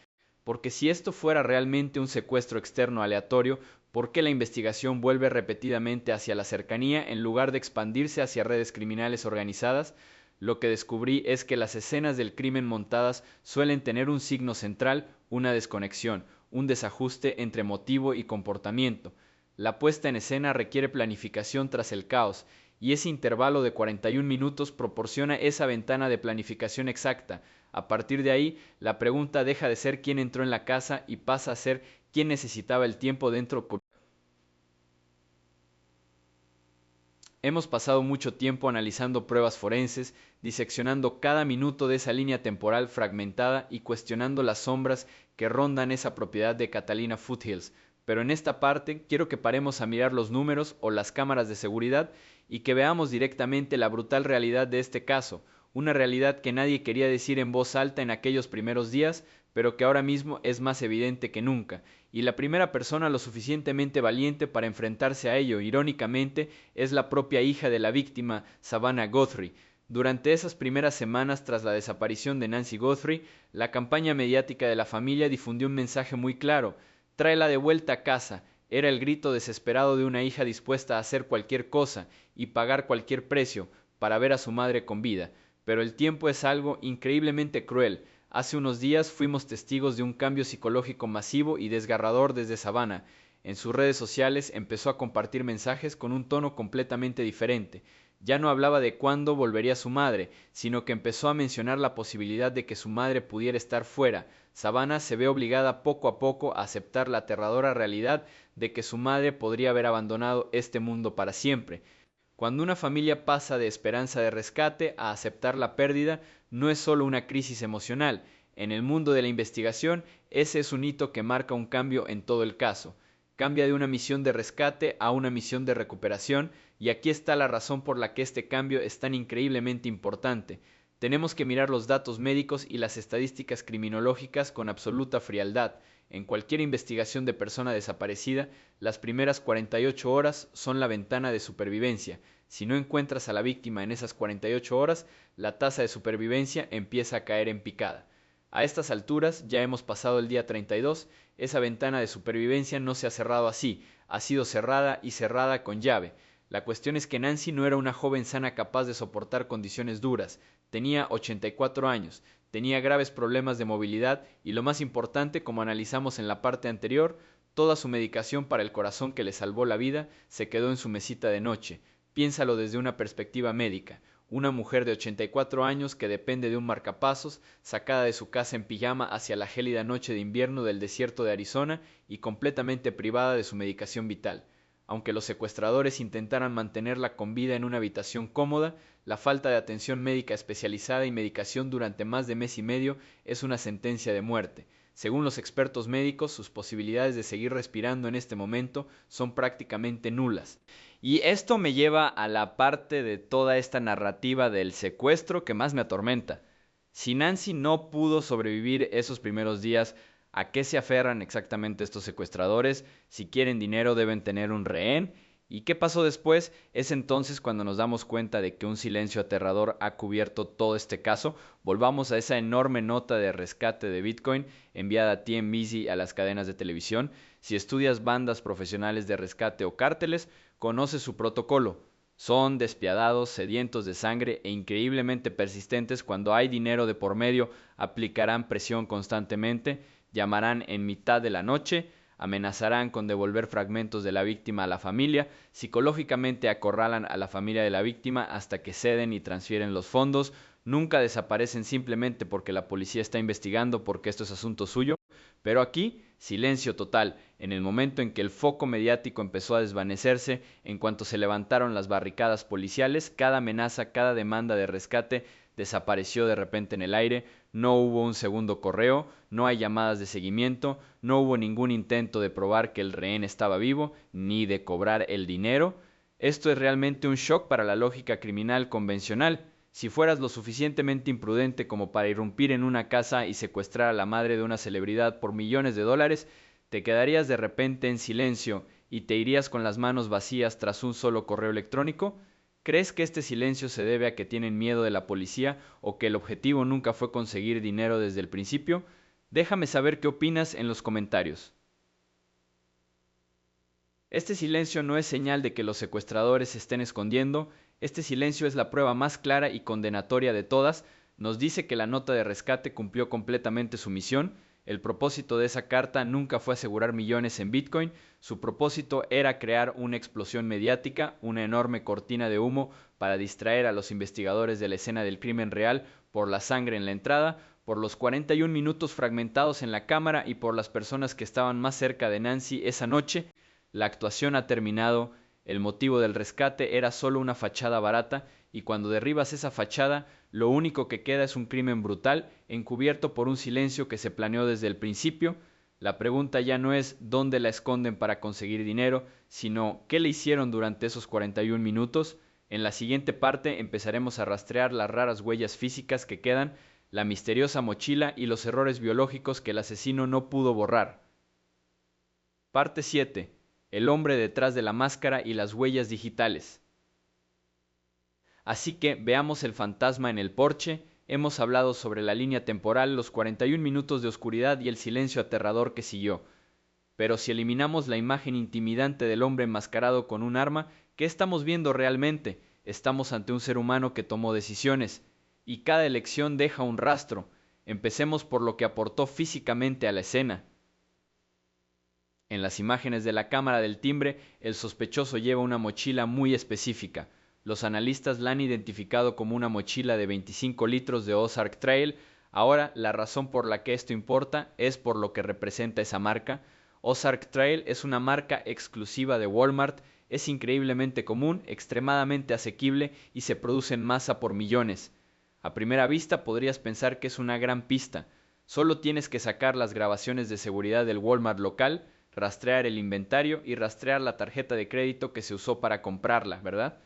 Porque si esto fuera realmente un secuestro externo aleatorio, ¿por qué la investigación vuelve repetidamente hacia la cercanía en lugar de expandirse hacia redes criminales organizadas? Lo que descubrí es que las escenas del crimen montadas suelen tener un signo central, una desconexión, un desajuste entre motivo y comportamiento. La puesta en escena requiere planificación tras el caos, y ese intervalo de 41 minutos proporciona esa ventana de planificación exacta. A partir de ahí, la pregunta deja de ser quién entró en la casa y pasa a ser quién necesitaba el tiempo dentro. Hemos pasado mucho tiempo analizando pruebas forenses, diseccionando cada minuto de esa línea temporal fragmentada y cuestionando las sombras que rondan esa propiedad de Catalina Foothills. Pero en esta parte quiero que paremos a mirar los números o las cámaras de seguridad y que veamos directamente la brutal realidad de este caso, una realidad que nadie quería decir en voz alta en aquellos primeros días, pero que ahora mismo es más evidente que nunca, y la primera persona lo suficientemente valiente para enfrentarse a ello, irónicamente, es la propia hija de la víctima, Savannah Guthrie. Durante esas primeras semanas tras la desaparición de Nancy Guthrie, la campaña mediática de la familia difundió un mensaje muy claro: tráela de vuelta a casa. Era el grito desesperado de una hija dispuesta a hacer cualquier cosa y pagar cualquier precio para ver a su madre con vida. Pero el tiempo es algo increíblemente cruel. Hace unos días fuimos testigos de un cambio psicológico masivo y desgarrador desde Savannah. En sus redes sociales empezó a compartir mensajes con un tono completamente diferente. Ya no hablaba de cuándo volvería su madre, sino que empezó a mencionar la posibilidad de que su madre pudiera estar fuera. Savannah se ve obligada poco a poco a aceptar la aterradora realidad de que su madre podría haber abandonado este mundo para siempre. Cuando una familia pasa de esperanza de rescate a aceptar la pérdida, no es solo una crisis emocional. En el mundo de la investigación, ese es un hito que marca un cambio en todo el caso. Cambia de una misión de rescate a una misión de recuperación, y aquí está la razón por la que este cambio es tan increíblemente importante. Tenemos que mirar los datos médicos y las estadísticas criminológicas con absoluta frialdad. En cualquier investigación de persona desaparecida, las primeras 48 horas son la ventana de supervivencia. Si no encuentras a la víctima en esas 48 horas, la tasa de supervivencia empieza a caer en picada. A estas alturas ya hemos pasado el día 32, esa ventana de supervivencia no se ha cerrado así, ha sido cerrada y cerrada con llave. La cuestión es que Nancy no era una joven sana capaz de soportar condiciones duras, tenía 84 años, tenía graves problemas de movilidad y lo más importante, como analizamos en la parte anterior, toda su medicación para el corazón que le salvó la vida se quedó en su mesita de noche. Piénsalo desde una perspectiva médica. Una mujer de 84 años que depende de un marcapasos, sacada de su casa en pijama hacia la gélida noche de invierno del desierto de Arizona y completamente privada de su medicación vital. Aunque los secuestradores intentaran mantenerla con vida en una habitación cómoda, la falta de atención médica especializada y medicación durante más de mes y medio es una sentencia de muerte. Según los expertos médicos, sus posibilidades de seguir respirando en este momento son prácticamente nulas. Y esto me lleva a la parte de toda esta narrativa del secuestro que más me atormenta. Si Nancy no pudo sobrevivir esos primeros días, ¿a qué se aferran exactamente estos secuestradores? Si quieren dinero deben tener un rehén. ¿Y qué pasó después? Es entonces cuando nos damos cuenta de que un silencio aterrador ha cubierto todo este caso. Volvamos a esa enorme nota de rescate de Bitcoin enviada a TMZ a las cadenas de televisión. Si estudias bandas profesionales de rescate o cárteles, conoces su protocolo. Son despiadados, sedientos de sangre e increíblemente persistentes cuando hay dinero de por medio, aplicarán presión constantemente, llamarán en mitad de la noche, amenazarán con devolver fragmentos de la víctima a la familia, psicológicamente acorralan a la familia de la víctima hasta que ceden y transfieren los fondos, nunca desaparecen simplemente porque la policía está investigando porque esto es asunto suyo, pero aquí, silencio total. En el momento en que el foco mediático empezó a desvanecerse, en cuanto se levantaron las barricadas policiales, cada amenaza, cada demanda de rescate desapareció de repente en el aire, no hubo un segundo correo, no hay llamadas de seguimiento, no hubo ningún intento de probar que el rehén estaba vivo, ni de cobrar el dinero. Esto es realmente un shock para la lógica criminal convencional. Si fueras lo suficientemente imprudente como para irrumpir en una casa y secuestrar a la madre de una celebridad por millones de dólares, te quedarías de repente en silencio y te irías con las manos vacías tras un solo correo electrónico. ¿Crees que este silencio se debe a que tienen miedo de la policía o que el objetivo nunca fue conseguir dinero desde el principio? Déjame saber qué opinas en los comentarios. Este silencio no es señal de que los secuestradores se estén escondiendo, este silencio es la prueba más clara y condenatoria de todas, nos dice que la nota de rescate cumplió completamente su misión, el propósito de esa carta nunca fue asegurar millones en Bitcoin, su propósito era crear una explosión mediática, una enorme cortina de humo para distraer a los investigadores de la escena del crimen real por la sangre en la entrada, por los 41 minutos fragmentados en la cámara y por las personas que estaban más cerca de Nancy esa noche. La actuación ha terminado, el motivo del rescate era solo una fachada barata y cuando derribas esa fachada, lo único que queda es un crimen brutal encubierto por un silencio que se planeó desde el principio. La pregunta ya no es dónde la esconden para conseguir dinero, sino qué le hicieron durante esos 41 minutos. En la siguiente parte empezaremos a rastrear las raras huellas físicas que quedan, la misteriosa mochila y los errores biológicos que el asesino no pudo borrar. Parte 7. El hombre detrás de la máscara y las huellas digitales. Así que veamos el fantasma en el porche, hemos hablado sobre la línea temporal, los 41 minutos de oscuridad y el silencio aterrador que siguió. Pero si eliminamos la imagen intimidante del hombre enmascarado con un arma, ¿qué estamos viendo realmente? Estamos ante un ser humano que tomó decisiones, y cada elección deja un rastro. Empecemos por lo que aportó físicamente a la escena. En las imágenes de la cámara del timbre, el sospechoso lleva una mochila muy específica. Los analistas la han identificado como una mochila de 25 litros de Ozark Trail. Ahora, la razón por la que esto importa es por lo que representa esa marca. Ozark Trail es una marca exclusiva de Walmart, es increíblemente común, extremadamente asequible y se produce en masa por millones. A primera vista podrías pensar que es una gran pista. Solo tienes que sacar las grabaciones de seguridad del Walmart local, rastrear el inventario y rastrear la tarjeta de crédito que se usó para comprarla, ¿verdad?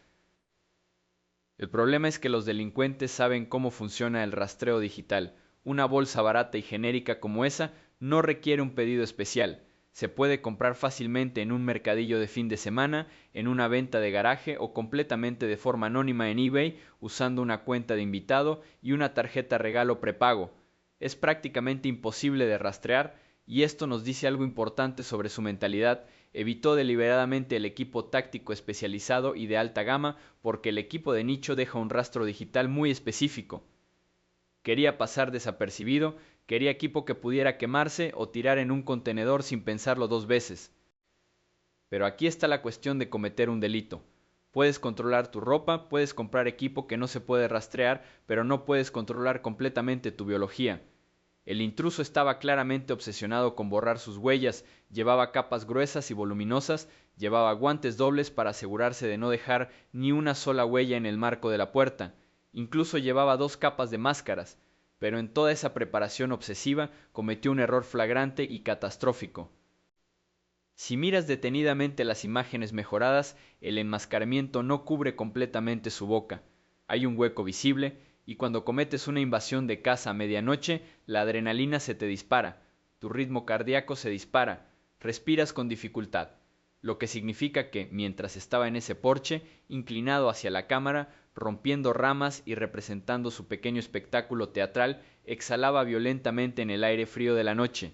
El problema es que los delincuentes saben cómo funciona el rastreo digital. Una bolsa barata y genérica como esa no requiere un pedido especial. Se puede comprar fácilmente en un mercadillo de fin de semana, en una venta de garaje o completamente de forma anónima en eBay usando una cuenta de invitado y una tarjeta regalo prepago. Es prácticamente imposible de rastrear y esto nos dice algo importante sobre su mentalidad. Evitó deliberadamente el equipo táctico especializado y de alta gama porque el equipo de nicho deja un rastro digital muy específico. Quería pasar desapercibido, quería equipo que pudiera quemarse o tirar en un contenedor sin pensarlo dos veces. Pero aquí está la cuestión de cometer un delito. Puedes controlar tu ropa, puedes comprar equipo que no se puede rastrear, pero no puedes controlar completamente tu biología. El intruso estaba claramente obsesionado con borrar sus huellas, llevaba capas gruesas y voluminosas, llevaba guantes dobles para asegurarse de no dejar ni una sola huella en el marco de la puerta, incluso llevaba 2 capas de máscaras, pero en toda esa preparación obsesiva cometió un error flagrante y catastrófico. Si miras detenidamente las imágenes mejoradas, el enmascaramiento no cubre completamente su boca. Hay un hueco visible, y cuando cometes una invasión de casa a medianoche, la adrenalina se te dispara, tu ritmo cardíaco se dispara, respiras con dificultad. lo que significa que, mientras estaba en ese porche, inclinado hacia la cámara, rompiendo ramas y representando su pequeño espectáculo teatral, exhalaba violentamente en el aire frío de la noche.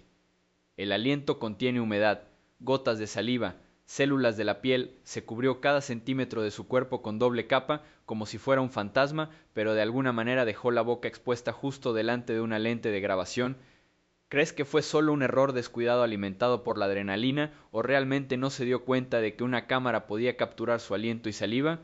El aliento contiene humedad, gotas de saliva, células de la piel, se cubrió cada centímetro de su cuerpo con doble capa, como si fuera un fantasma, pero de alguna manera dejó la boca expuesta justo delante de una lente de grabación. ¿Crees que fue solo un error descuidado alimentado por la adrenalina o realmente no se dio cuenta de que una cámara podía capturar su aliento y saliva?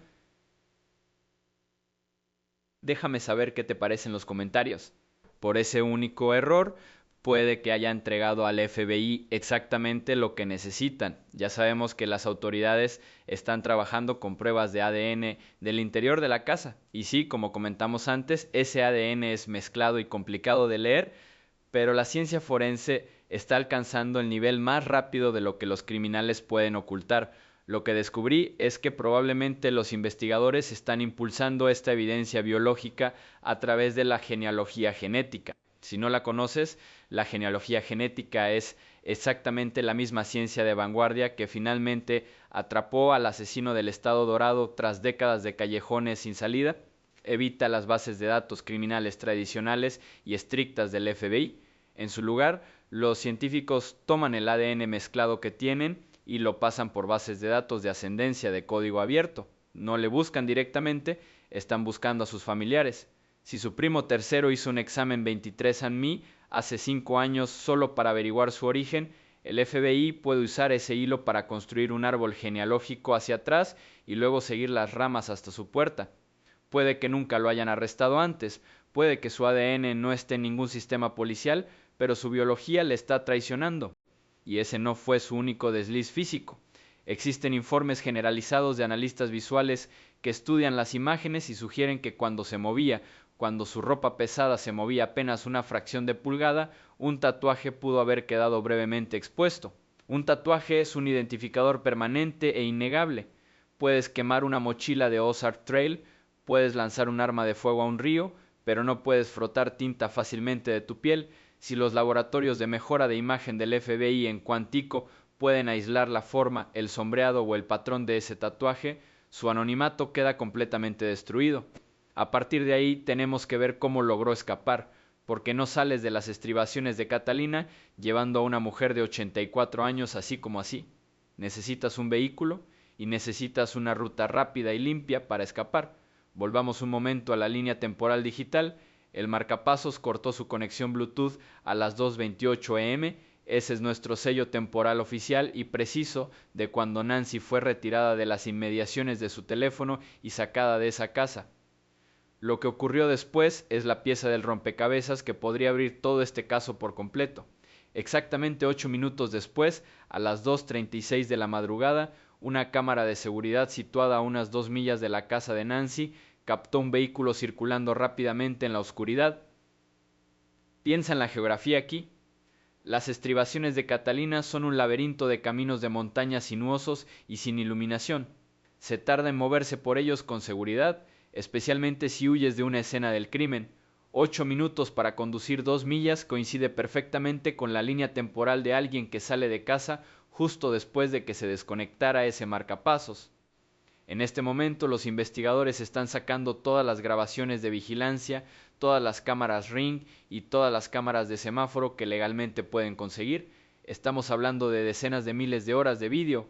Déjame saber qué te parece en los comentarios. Por ese único error, puede que haya entregado al FBI exactamente lo que necesitan. Ya sabemos que las autoridades están trabajando con pruebas de ADN del interior de la casa. Y sí, como comentamos antes, ese ADN es mezclado y complicado de leer, pero la ciencia forense está alcanzando el nivel más rápido de lo que los criminales pueden ocultar. Lo que descubrí es que probablemente los investigadores están impulsando esta evidencia biológica a través de la genealogía genética. Si no la conoces, la genealogía genética es exactamente la misma ciencia de vanguardia que finalmente atrapó al asesino del Estado Dorado tras décadas de callejones sin salida, evita las bases de datos criminales tradicionales y estrictas del FBI. En su lugar, los científicos toman el ADN mezclado que tienen y lo pasan por bases de datos de ascendencia de código abierto. No le buscan directamente, están buscando a sus familiares. Si su primo tercero hizo un examen 23andMe hace 5 años solo para averiguar su origen, el FBI puede usar ese hilo para construir un árbol genealógico hacia atrás y luego seguir las ramas hasta su puerta. Puede que nunca lo hayan arrestado antes, puede que su ADN no esté en ningún sistema policial, pero su biología le está traicionando. Y ese no fue su único desliz físico. Existen informes generalizados de analistas visuales que estudian las imágenes y sugieren que cuando su ropa pesada se movía apenas una fracción de pulgada, un tatuaje pudo haber quedado brevemente expuesto. Un tatuaje es un identificador permanente e innegable. Puedes quemar una mochila de Ozark Trail, puedes lanzar un arma de fuego a un río, pero no puedes frotar tinta fácilmente de tu piel. Si los laboratorios de mejora de imagen del FBI en Quantico pueden aislar la forma, el sombreado o el patrón de ese tatuaje, su anonimato queda completamente destruido. A partir de ahí tenemos que ver cómo logró escapar, porque no sales de las estribaciones de Catalina llevando a una mujer de 84 años así como así. Necesitas un vehículo y necesitas una ruta rápida y limpia para escapar. Volvamos un momento a la línea temporal digital. El marcapasos cortó su conexión Bluetooth a las 2:28 am. Ese es nuestro sello temporal oficial y preciso de cuando Nancy fue retirada de las inmediaciones de su teléfono y sacada de esa casa. Lo que ocurrió después es la pieza del rompecabezas que podría abrir todo este caso por completo. Exactamente 8 minutos después, a las 2:36 de la madrugada, una cámara de seguridad situada a unas 2 millas de la casa de Nancy captó un vehículo circulando rápidamente en la oscuridad. Piensa en la geografía aquí. Las estribaciones de Catalina son un laberinto de caminos de montaña sinuosos y sin iluminación. Se tarda en moverse por ellos con seguridad, especialmente si huyes de una escena del crimen. 8 minutos para conducir 2 millas coincide perfectamente con la línea temporal de alguien que sale de casa justo después de que se desconectara ese marcapasos. En este momento los investigadores están sacando todas las grabaciones de vigilancia, todas las cámaras Ring y todas las cámaras de semáforo que legalmente pueden conseguir. Estamos hablando de decenas de miles de horas de vídeo.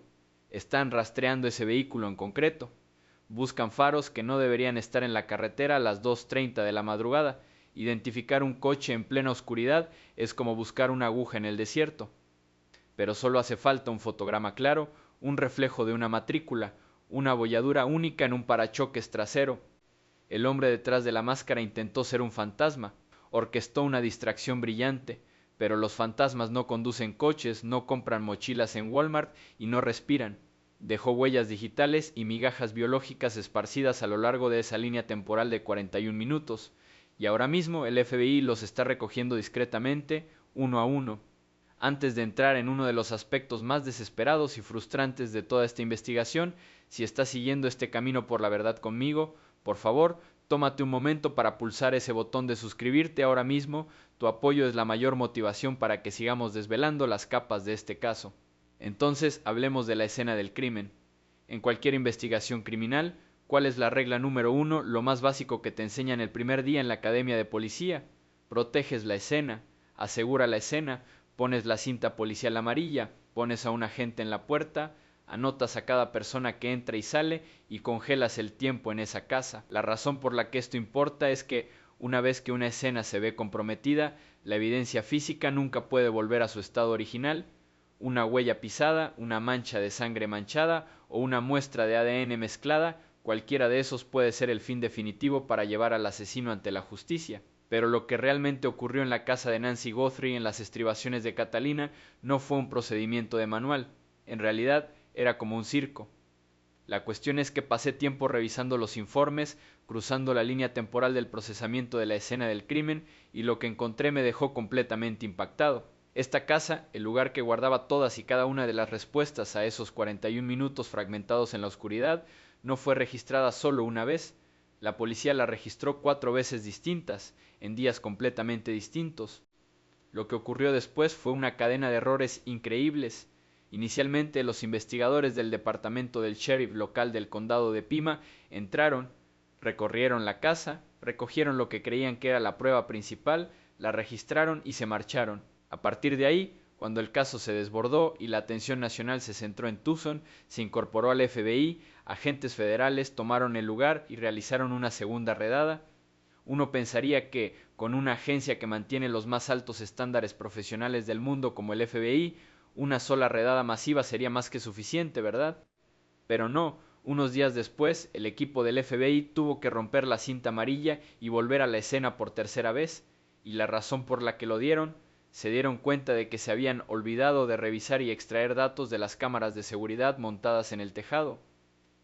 Están rastreando ese vehículo en concreto. Buscan faros que no deberían estar en la carretera a las 2:30 de la madrugada. Identificar un coche en plena oscuridad es como buscar una aguja en el desierto. Pero solo hace falta un fotograma claro, un reflejo de una matrícula, una abolladura única en un parachoques trasero. El hombre detrás de la máscara intentó ser un fantasma, orquestó una distracción brillante, pero los fantasmas no conducen coches, no compran mochilas en Walmart y no respiran. Dejó huellas digitales y migajas biológicas esparcidas a lo largo de esa línea temporal de 41 minutos, y ahora mismo el FBI los está recogiendo discretamente, uno a uno. Antes de entrar en uno de los aspectos más desesperados y frustrantes de toda esta investigación, si estás siguiendo este camino por la verdad conmigo, por favor, tómate un momento para pulsar ese botón de suscribirte ahora mismo. Tu apoyo es la mayor motivación para que sigamos desvelando las capas de este caso. Entonces hablemos de la escena del crimen. En cualquier investigación criminal, ¿cuál es la regla número 1, lo más básico que te enseñan el primer día en la academia de policía? Proteges la escena, asegura la escena, pones la cinta policial amarilla, pones a un agente en la puerta, anotas a cada persona que entra y sale y congelas el tiempo en esa casa. La razón por la que esto importa es que una vez que una escena se ve comprometida, la evidencia física nunca puede volver a su estado original. Una huella pisada, una mancha de sangre manchada o una muestra de ADN mezclada, cualquiera de esos puede ser el fin definitivo para llevar al asesino ante la justicia. Pero lo que realmente ocurrió en la casa de Nancy Guthrie en las estribaciones de Catalina no fue un procedimiento de manual. En realidad era como un circo. La cuestión es que pasé tiempo revisando los informes, cruzando la línea temporal del procesamiento de la escena del crimen, y lo que encontré me dejó completamente impactado. Esta casa, el lugar que guardaba todas y cada una de las respuestas a esos 41 minutos fragmentados en la oscuridad, no fue registrada solo una vez. La policía la registró 4 veces distintas, en días completamente distintos. Lo que ocurrió después fue una cadena de errores increíbles. Inicialmente, los investigadores del departamento del sheriff local del condado de Pima entraron, recorrieron la casa, recogieron lo que creían que era la prueba principal, la registraron y se marcharon. A partir de ahí, cuando el caso se desbordó y la atención nacional se centró en Tucson, se incorporó al FBI, agentes federales tomaron el lugar y realizaron una segunda redada. Uno pensaría que, con una agencia que mantiene los más altos estándares profesionales del mundo como el FBI, una sola redada masiva sería más que suficiente, ¿verdad? Pero no, unos días después, el equipo del FBI tuvo que romper la cinta amarilla y volver a la escena por tercera vez, y la razón por la que lo dieron, se dieron cuenta de que se habían olvidado de revisar y extraer datos de las cámaras de seguridad montadas en el tejado.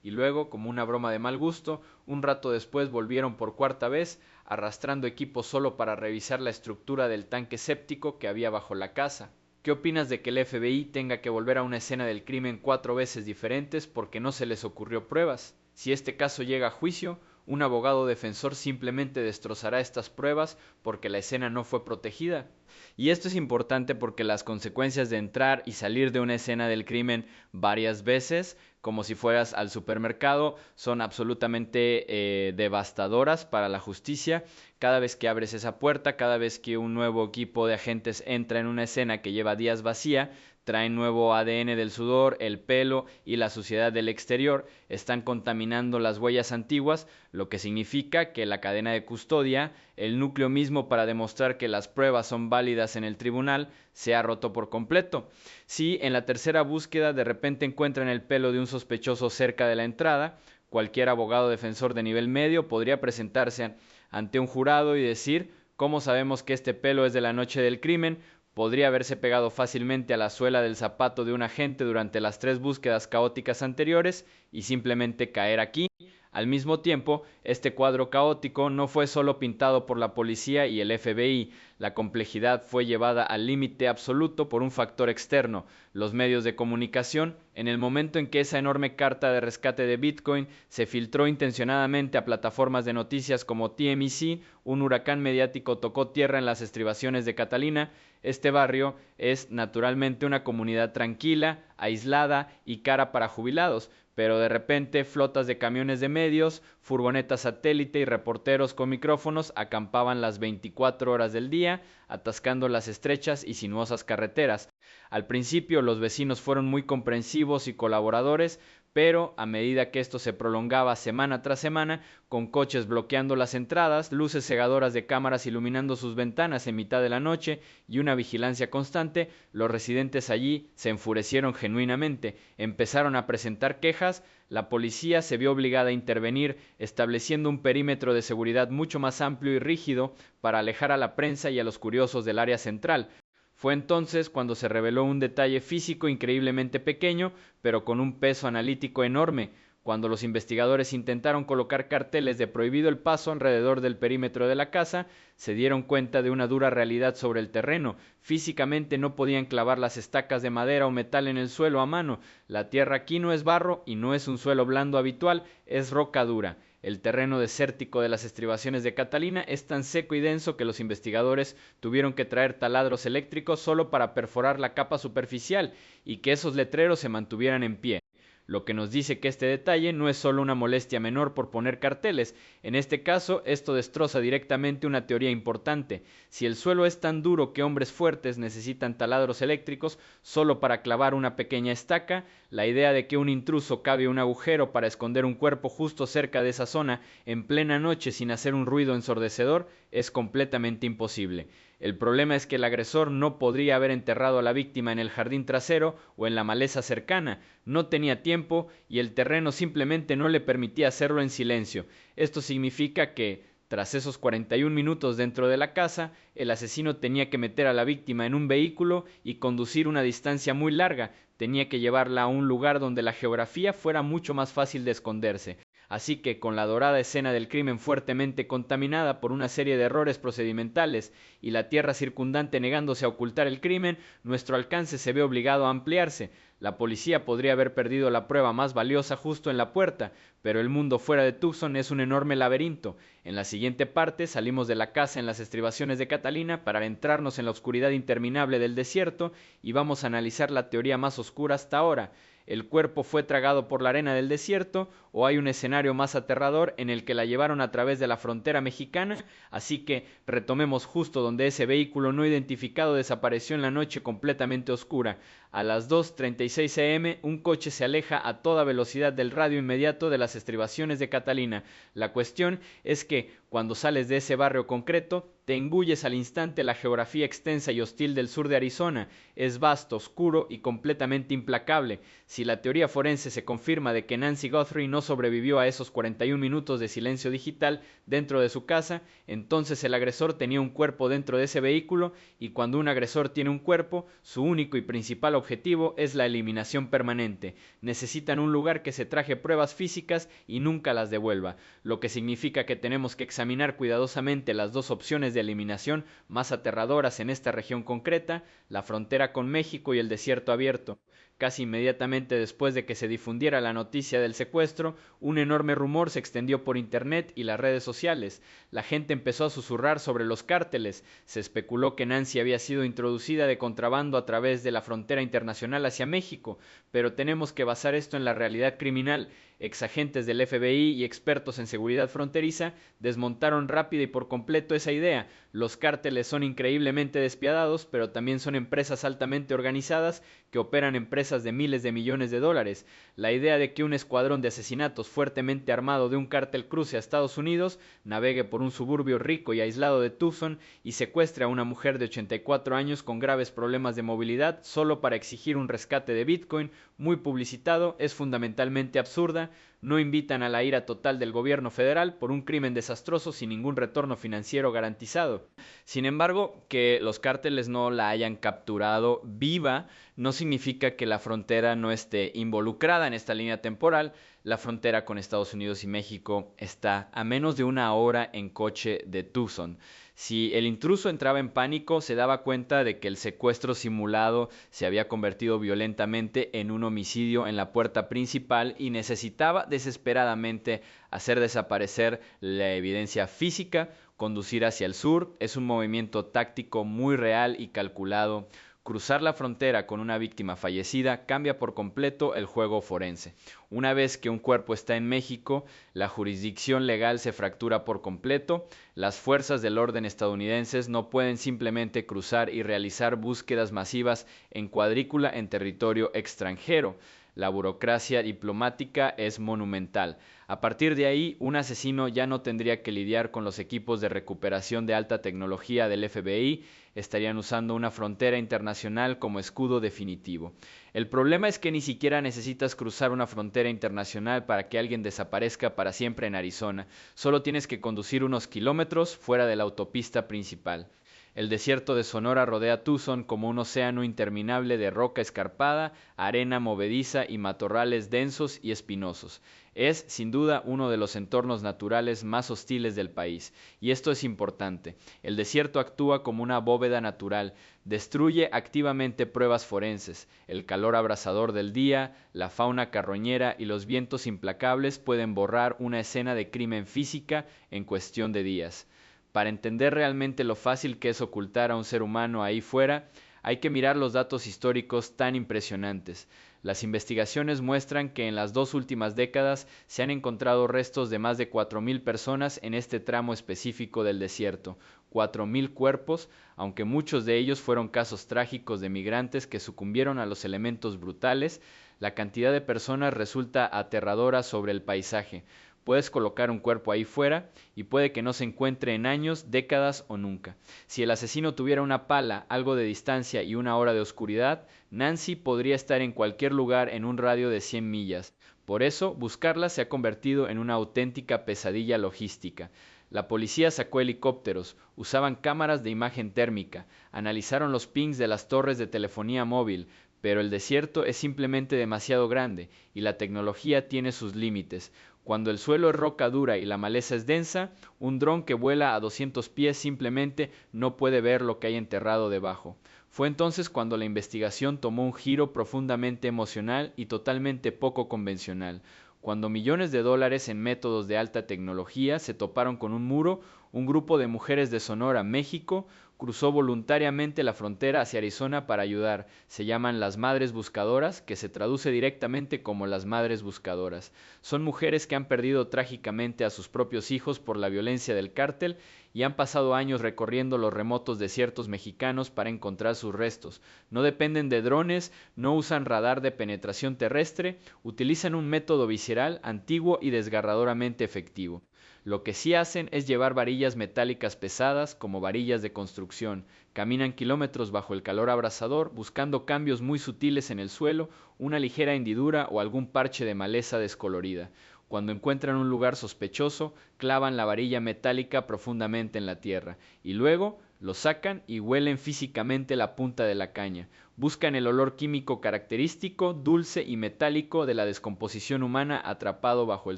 Y luego, como una broma de mal gusto, un rato después volvieron por cuarta vez, arrastrando equipo solo para revisar la estructura del tanque séptico que había bajo la casa. ¿Qué opinas de que el FBI tenga que volver a una escena del crimen 4 veces diferentes porque no se les ocurrió pruebas? Si este caso llega a juicio, un abogado defensor simplemente destrozará estas pruebas porque la escena no fue protegida. Y esto es importante porque las consecuencias de entrar y salir de una escena del crimen varias veces, como si fueras al supermercado, son absolutamente devastadoras para la justicia. Cada vez que abres esa puerta, cada vez que un nuevo equipo de agentes entra en una escena que lleva días vacía, traen nuevo ADN del sudor, el pelo y la suciedad del exterior, están contaminando las huellas antiguas, lo que significa que la cadena de custodia, el núcleo mismo para demostrar que las pruebas son válidas en el tribunal, se ha roto por completo. Si en la tercera búsqueda de repente encuentran el pelo de un sospechoso cerca de la entrada, cualquier abogado defensor de nivel medio podría presentarse ante un jurado y decir: ¿cómo sabemos que este pelo es de la noche del crimen? Podría haberse pegado fácilmente a la suela del zapato de un agente durante las 3 búsquedas caóticas anteriores y simplemente caer aquí. Al mismo tiempo, este cuadro caótico no fue solo pintado por la policía y el FBI, la complejidad fue llevada al límite absoluto por un factor externo, los medios de comunicación. En el momento en que esa enorme carta de rescate de Bitcoin se filtró intencionadamente a plataformas de noticias como TMZ, un huracán mediático tocó tierra en las estribaciones de Catalina. Este barrio es naturalmente una comunidad tranquila, aislada y cara para jubilados, pero de repente flotas de camiones de medios, furgonetas satélite y reporteros con micrófonos acampaban las 24 horas del día, atascando las estrechas y sinuosas carreteras. Al principio los vecinos fueron muy comprensivos y colaboradores, pero a medida que esto se prolongaba semana tras semana, con coches bloqueando las entradas, luces cegadoras de cámaras iluminando sus ventanas en mitad de la noche y una vigilancia constante, los residentes allí se enfurecieron genuinamente, empezaron a presentar quejas, la policía se vio obligada a intervenir, estableciendo un perímetro de seguridad mucho más amplio y rígido para alejar a la prensa y a los curiosos del área central. Fue entonces cuando se reveló un detalle físico increíblemente pequeño, pero con un peso analítico enorme, cuando los investigadores intentaron colocar carteles de prohibido el paso alrededor del perímetro de la casa, se dieron cuenta de una dura realidad sobre el terreno. Físicamente no podían clavar las estacas de madera o metal en el suelo a mano. La tierra aquí no es barro y no es un suelo blando habitual, es roca dura. El terreno desértico de las estribaciones de Catalina es tan seco y denso que los investigadores tuvieron que traer taladros eléctricos solo para perforar la capa superficial y que esos letreros se mantuvieran en pie. Lo que nos dice que este detalle no es solo una molestia menor por poner carteles. En este caso, esto destroza directamente una teoría importante. Si el suelo es tan duro que hombres fuertes necesitan taladros eléctricos solo para clavar una pequeña estaca, la idea de que un intruso cabe un agujero para esconder un cuerpo justo cerca de esa zona en plena noche sin hacer un ruido ensordecedor es completamente imposible. El problema es que el agresor no podría haber enterrado a la víctima en el jardín trasero o en la maleza cercana, no tenía tiempo y el terreno simplemente no le permitía hacerlo en silencio. Esto significa que, tras esos 41 minutos dentro de la casa, el asesino tenía que meter a la víctima en un vehículo y conducir una distancia muy larga, tenía que llevarla a un lugar donde la geografía fuera mucho más fácil de esconderse. Así que, con la dorada escena del crimen fuertemente contaminada por una serie de errores procedimentales y la tierra circundante negándose a ocultar el crimen, nuestro alcance se ve obligado a ampliarse. La policía podría haber perdido la prueba más valiosa justo en la puerta, pero el mundo fuera de Tucson es un enorme laberinto. En la siguiente parte salimos de la casa en las estribaciones de Catalina para adentrarnos en la oscuridad interminable del desierto y vamos a analizar la teoría más oscura hasta ahora. ¿El cuerpo fue tragado por la arena del desierto o hay un escenario más aterrador en el que la llevaron a través de la frontera mexicana? Así que retomemos justo donde ese vehículo no identificado desapareció en la noche completamente oscura. A las 2:36 am, un coche se aleja a toda velocidad del radio inmediato de las estribaciones de Catalina. La cuestión es que, cuando sales de ese barrio concreto, te embulles al instante la geografía extensa y hostil del sur de Arizona. Es vasto, oscuro y completamente implacable. Si la teoría forense se confirma de que Nancy Guthrie no sobrevivió a esos 41 minutos de silencio digital dentro de su casa, entonces el agresor tenía un cuerpo dentro de ese vehículo y cuando un agresor tiene un cuerpo, su único y principal objetivo es la eliminación permanente. Necesitan un lugar que se traje pruebas físicas y nunca las devuelva, lo que significa que tenemos que examinar cuidadosamente las dos opciones de eliminación más aterradoras en esta región concreta, la frontera con México y el desierto abierto. Casi inmediatamente después de que se difundiera la noticia del secuestro, un enorme rumor se extendió por internet y las redes sociales. La gente empezó a susurrar sobre los cárteles. Se especuló que Nancy había sido introducida de contrabando a través de la frontera internacional hacia México, pero tenemos que basar esto en la realidad criminal. Exagentes del FBI y expertos en seguridad fronteriza desmontaron rápida y por completo esa idea. Los cárteles son increíblemente despiadados, pero también son empresas altamente organizadas que operan empresas de miles de millones de dólares. La idea de que un escuadrón de asesinatos fuertemente armado de un cártel cruce a Estados Unidos, navegue por un suburbio rico y aislado de Tucson y secuestre a una mujer de 84 años con graves problemas de movilidad solo para exigir un rescate de Bitcoin, muy publicitado, es fundamentalmente absurda. No invitan a la ira total del gobierno federal por un crimen desastroso sin ningún retorno financiero garantizado. Sin embargo, que los cárteles no la hayan capturado viva no significa que la frontera no esté involucrada en esta línea temporal. La frontera con Estados Unidos y México está a menos de una hora en coche de Tucson. Si el intruso entraba en pánico, se daba cuenta de que el secuestro simulado se había convertido violentamente en un homicidio en la puerta principal y necesitaba desesperadamente hacer desaparecer la evidencia física, conducir hacia el sur. Es un movimiento táctico muy real y calculado. Cruzar la frontera con una víctima fallecida cambia por completo el juego forense. Una vez que un cuerpo está en México, la jurisdicción legal se fractura por completo. Las fuerzas del orden estadounidenses no pueden simplemente cruzar y realizar búsquedas masivas en cuadrícula en territorio extranjero. La burocracia diplomática es monumental. A partir de ahí, un asesino ya no tendría que lidiar con los equipos de recuperación de alta tecnología del FBI, estarían usando una frontera internacional como escudo definitivo. El problema es que ni siquiera necesitas cruzar una frontera internacional para que alguien desaparezca para siempre en Arizona. Solo tienes que conducir unos kilómetros fuera de la autopista principal. El desierto de Sonora rodea Tucson como un océano interminable de roca escarpada, arena movediza y matorrales densos y espinosos. Es, sin duda, uno de los entornos naturales más hostiles del país. Y esto es importante. El desierto actúa como una bóveda natural, destruye activamente pruebas forenses. El calor abrasador del día, la fauna carroñera y los vientos implacables pueden borrar una escena de crimen física en cuestión de días. Para entender realmente lo fácil que es ocultar a un ser humano ahí fuera, hay que mirar los datos históricos tan impresionantes. Las investigaciones muestran que en las 2 últimas décadas se han encontrado restos de más de 4.000 personas en este tramo específico del desierto. 4.000 cuerpos, aunque muchos de ellos fueron casos trágicos de migrantes que sucumbieron a los elementos brutales, la cantidad de personas resulta aterradora sobre el paisaje. Puedes colocar un cuerpo ahí fuera y puede que no se encuentre en años, décadas o nunca. Si el asesino tuviera una pala, algo de distancia y una hora de oscuridad, Nancy podría estar en cualquier lugar en un radio de 100 millas. Por eso, buscarla se ha convertido en una auténtica pesadilla logística. La policía sacó helicópteros, usaban cámaras de imagen térmica, analizaron los pings de las torres de telefonía móvil, pero el desierto es simplemente demasiado grande y la tecnología tiene sus límites. Cuando el suelo es roca dura y la maleza es densa, un dron que vuela a 200 pies simplemente no puede ver lo que hay enterrado debajo. Fue entonces cuando la investigación tomó un giro profundamente emocional y totalmente poco convencional. Cuando millones de dólares en métodos de alta tecnología se toparon con un muro, un grupo de mujeres de Sonora, México, cruzó voluntariamente la frontera hacia Arizona para ayudar. Se llaman las Madres Buscadoras, que se traduce directamente como las Madres Buscadoras. Son mujeres que han perdido trágicamente a sus propios hijos por la violencia del cártel y han pasado años recorriendo los remotos desiertos mexicanos para encontrar sus restos. No dependen de drones, no usan radar de penetración terrestre, utilizan un método visceral, antiguo y desgarradoramente efectivo. Lo que sí hacen es llevar varillas metálicas pesadas como varillas de construcción. Caminan kilómetros bajo el calor abrasador, buscando cambios muy sutiles en el suelo, una ligera hendidura o algún parche de maleza descolorida. Cuando encuentran un lugar sospechoso, clavan la varilla metálica profundamente en la tierra y luego lo sacan y huelen físicamente la punta de la caña. Buscan el olor químico característico, dulce y metálico de la descomposición humana atrapado bajo el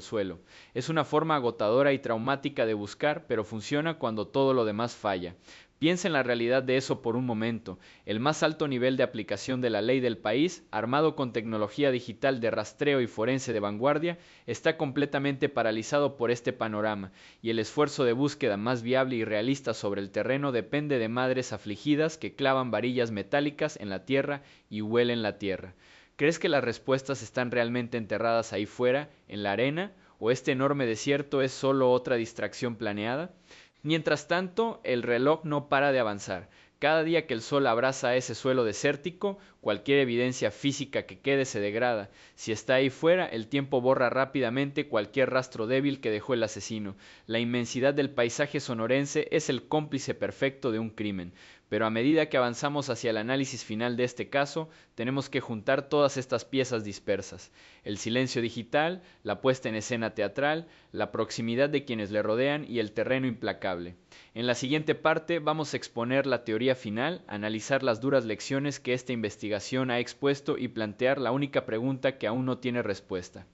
suelo. Es una forma agotadora y traumática de buscar, pero funciona cuando todo lo demás falla. Piensa en la realidad de eso por un momento. El más alto nivel de aplicación de la ley del país, armado con tecnología digital de rastreo y forense de vanguardia, está completamente paralizado por este panorama, y el esfuerzo de búsqueda más viable y realista sobre el terreno depende de madres afligidas que clavan varillas metálicas en la tierra y huelen la tierra. ¿Crees que las respuestas están realmente enterradas ahí fuera, en la arena, o este enorme desierto es solo otra distracción planeada? Mientras tanto, el reloj no para de avanzar. Cada día que el sol abraza ese suelo desértico, cualquier evidencia física que quede se degrada. Si está ahí fuera, el tiempo borra rápidamente cualquier rastro débil que dejó el asesino. La inmensidad del paisaje sonorense es el cómplice perfecto de un crimen. Pero a medida que avanzamos hacia el análisis final de este caso, tenemos que juntar todas estas piezas dispersas. El silencio digital, la puesta en escena teatral, la proximidad de quienes le rodean y el terreno implacable. En la siguiente parte vamos a exponer la teoría final, analizar las duras lecciones que esta investigación ha expuesto y plantear la única pregunta que aún no tiene respuesta.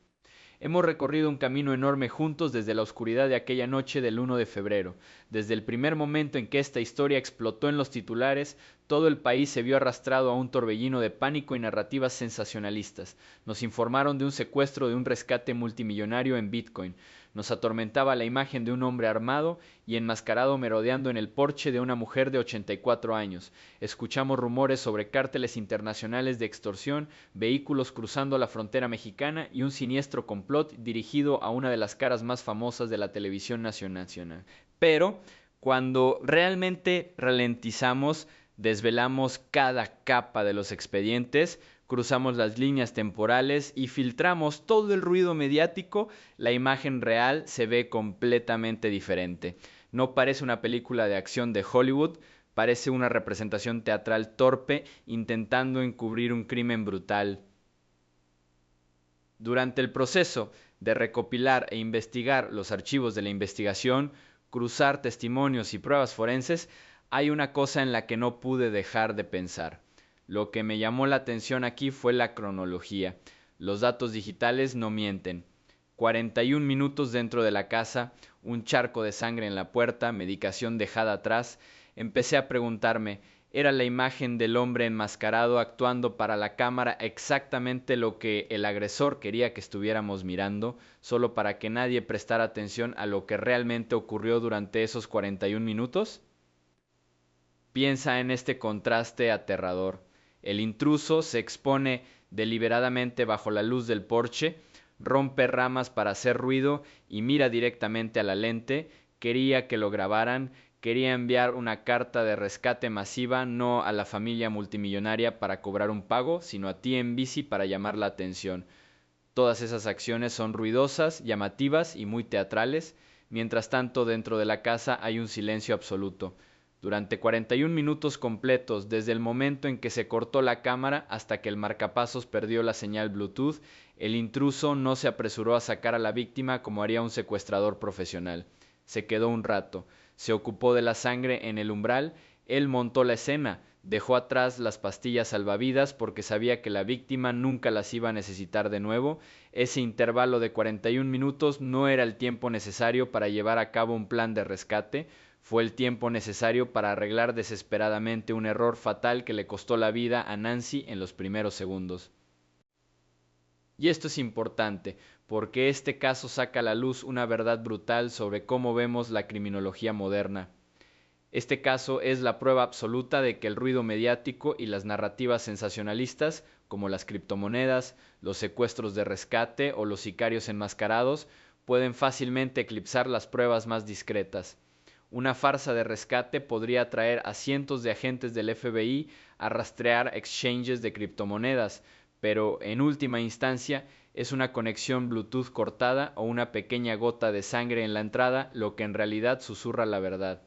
Hemos recorrido un camino enorme juntos desde la oscuridad de aquella noche del 1 de febrero. Desde el primer momento en que esta historia explotó en los titulares, todo el país se vio arrastrado a un torbellino de pánico y narrativas sensacionalistas. Nos informaron de un secuestro de un rescate multimillonario en Bitcoin. Nos atormentaba la imagen de un hombre armado y enmascarado merodeando en el porche de una mujer de 84 años. Escuchamos rumores sobre cárteles internacionales de extorsión, vehículos cruzando la frontera mexicana y un siniestro complot dirigido a una de las caras más famosas de la televisión nacional. Pero cuando realmente ralentizamos, desvelamos cada capa de los expedientes, cruzamos las líneas temporales y filtramos todo el ruido mediático, la imagen real se ve completamente diferente. No parece una película de acción de Hollywood, parece una representación teatral torpe intentando encubrir un crimen brutal. Durante el proceso de recopilar e investigar los archivos de la investigación, cruzar testimonios y pruebas forenses, Hay una cosa en la que no pude dejar de pensar. Lo que me llamó la atención aquí fue la cronología. Los datos digitales no mienten. 41 minutos dentro de la casa, un charco de sangre en la puerta, medicación dejada atrás. Empecé a preguntarme, ¿era la imagen del hombre enmascarado actuando para la cámara exactamente lo que el agresor quería que estuviéramos mirando, solo para que nadie prestara atención a lo que realmente ocurrió durante esos 41 minutos? Piensa en este contraste aterrador. El intruso se expone deliberadamente bajo la luz del porche, rompe ramas para hacer ruido y mira directamente a la lente. Quería que lo grabaran, quería enviar una carta de rescate masiva no a la familia multimillonaria para cobrar un pago, sino a ti en bici para llamar la atención. Todas esas acciones son ruidosas, llamativas y muy teatrales. Mientras tanto, dentro de la casa hay un silencio absoluto. Durante 41 minutos completos, desde el momento en que se cortó la cámara hasta que el marcapasos perdió la señal Bluetooth, el intruso no se apresuró a sacar a la víctima como haría un secuestrador profesional. Se quedó un rato, se ocupó de la sangre en el umbral, él montó la escena, dejó atrás las pastillas salvavidas porque sabía que la víctima nunca las iba a necesitar de nuevo. Ese intervalo de 41 minutos no era el tiempo necesario para llevar a cabo un plan de rescate, fue el tiempo necesario para arreglar desesperadamente un error fatal que le costó la vida a Nancy en los primeros segundos. Y esto es importante, porque este caso saca a la luz una verdad brutal sobre cómo vemos la criminología moderna. Este caso es la prueba absoluta de que el ruido mediático y las narrativas sensacionalistas, como las criptomonedas, los secuestros de rescate o los sicarios enmascarados, pueden fácilmente eclipsar las pruebas más discretas. Una farsa de rescate podría atraer a cientos de agentes del FBI a rastrear exchanges de criptomonedas, pero en última instancia es una conexión Bluetooth cortada o una pequeña gota de sangre en la entrada lo que en realidad susurra la verdad.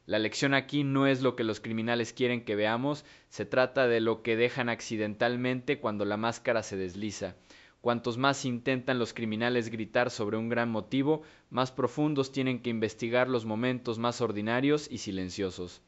La lección aquí no es lo que los criminales quieren que veamos, se trata de lo que dejan accidentalmente cuando la máscara se desliza. Cuantos más intentan los criminales gritar sobre un gran motivo, más profundos tienen que investigar los momentos más ordinarios y silenciosos.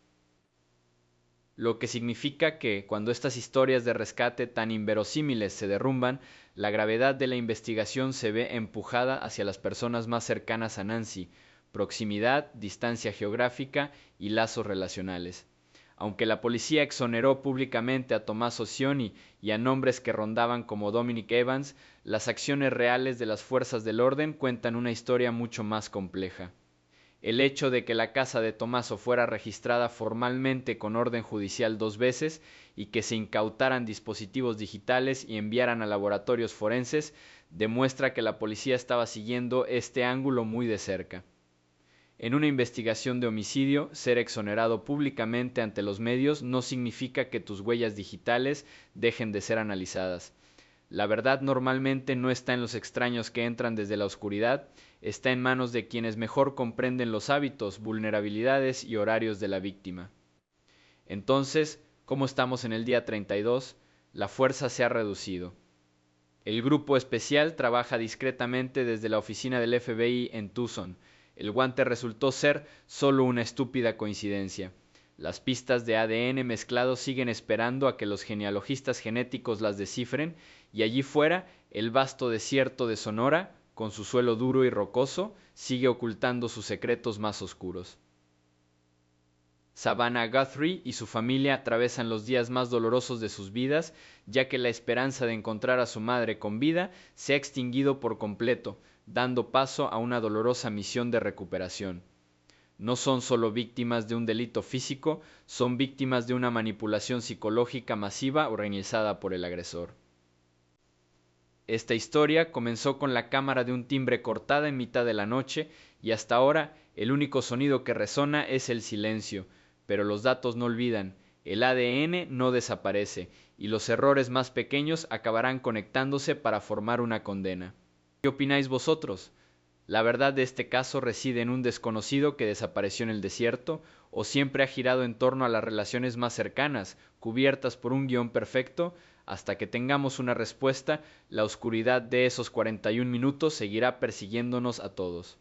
Lo que significa que, cuando estas historias de rescate tan inverosímiles se derrumban, la gravedad de la investigación se ve empujada hacia las personas más cercanas a Nancy, proximidad, distancia geográfica y lazos relacionales. Aunque la policía exoneró públicamente a Tommaso Cioni y a nombres que rondaban como Dominic Evans, las acciones reales de las fuerzas del orden cuentan una historia mucho más compleja. El hecho de que la casa de Tommaso fuera registrada formalmente con orden judicial 2 veces y que se incautaran dispositivos digitales y enviaran a laboratorios forenses demuestra que la policía estaba siguiendo este ángulo muy de cerca. En una investigación de homicidio, ser exonerado públicamente ante los medios no significa que tus huellas digitales dejen de ser analizadas. La verdad normalmente no está en los extraños que entran desde la oscuridad, está en manos de quienes mejor comprenden los hábitos, vulnerabilidades y horarios de la víctima. Entonces, como estamos en el día 32, la fuerza se ha reducido. El grupo especial trabaja discretamente desde la oficina del FBI en Tucson. El guante resultó ser solo una estúpida coincidencia. Las pistas de ADN mezclado siguen esperando a que los genealogistas genéticos las descifren, y allí fuera, el vasto desierto de Sonora, con su suelo duro y rocoso, sigue ocultando sus secretos más oscuros. Savannah Guthrie y su familia atravesan los días más dolorosos de sus vidas, ya que la esperanza de encontrar a su madre con vida se ha extinguido por completo, dando paso a una dolorosa misión de recuperación. No son solo víctimas de un delito físico, son víctimas de una manipulación psicológica masiva organizada por el agresor. Esta historia comenzó con la cámara de un timbre cortada en mitad de la noche y hasta ahora el único sonido que resona es el silencio, pero los datos no olvidan, el ADN no desaparece y los errores más pequeños acabarán conectándose para formar una condena. ¿Qué opináis vosotros? ¿La verdad de este caso reside en un desconocido que desapareció en el desierto o siempre ha girado en torno a las relaciones más cercanas, cubiertas por un guión perfecto? Hasta que tengamos una respuesta, la oscuridad de esos 41 minutos seguirá persiguiéndonos a todos.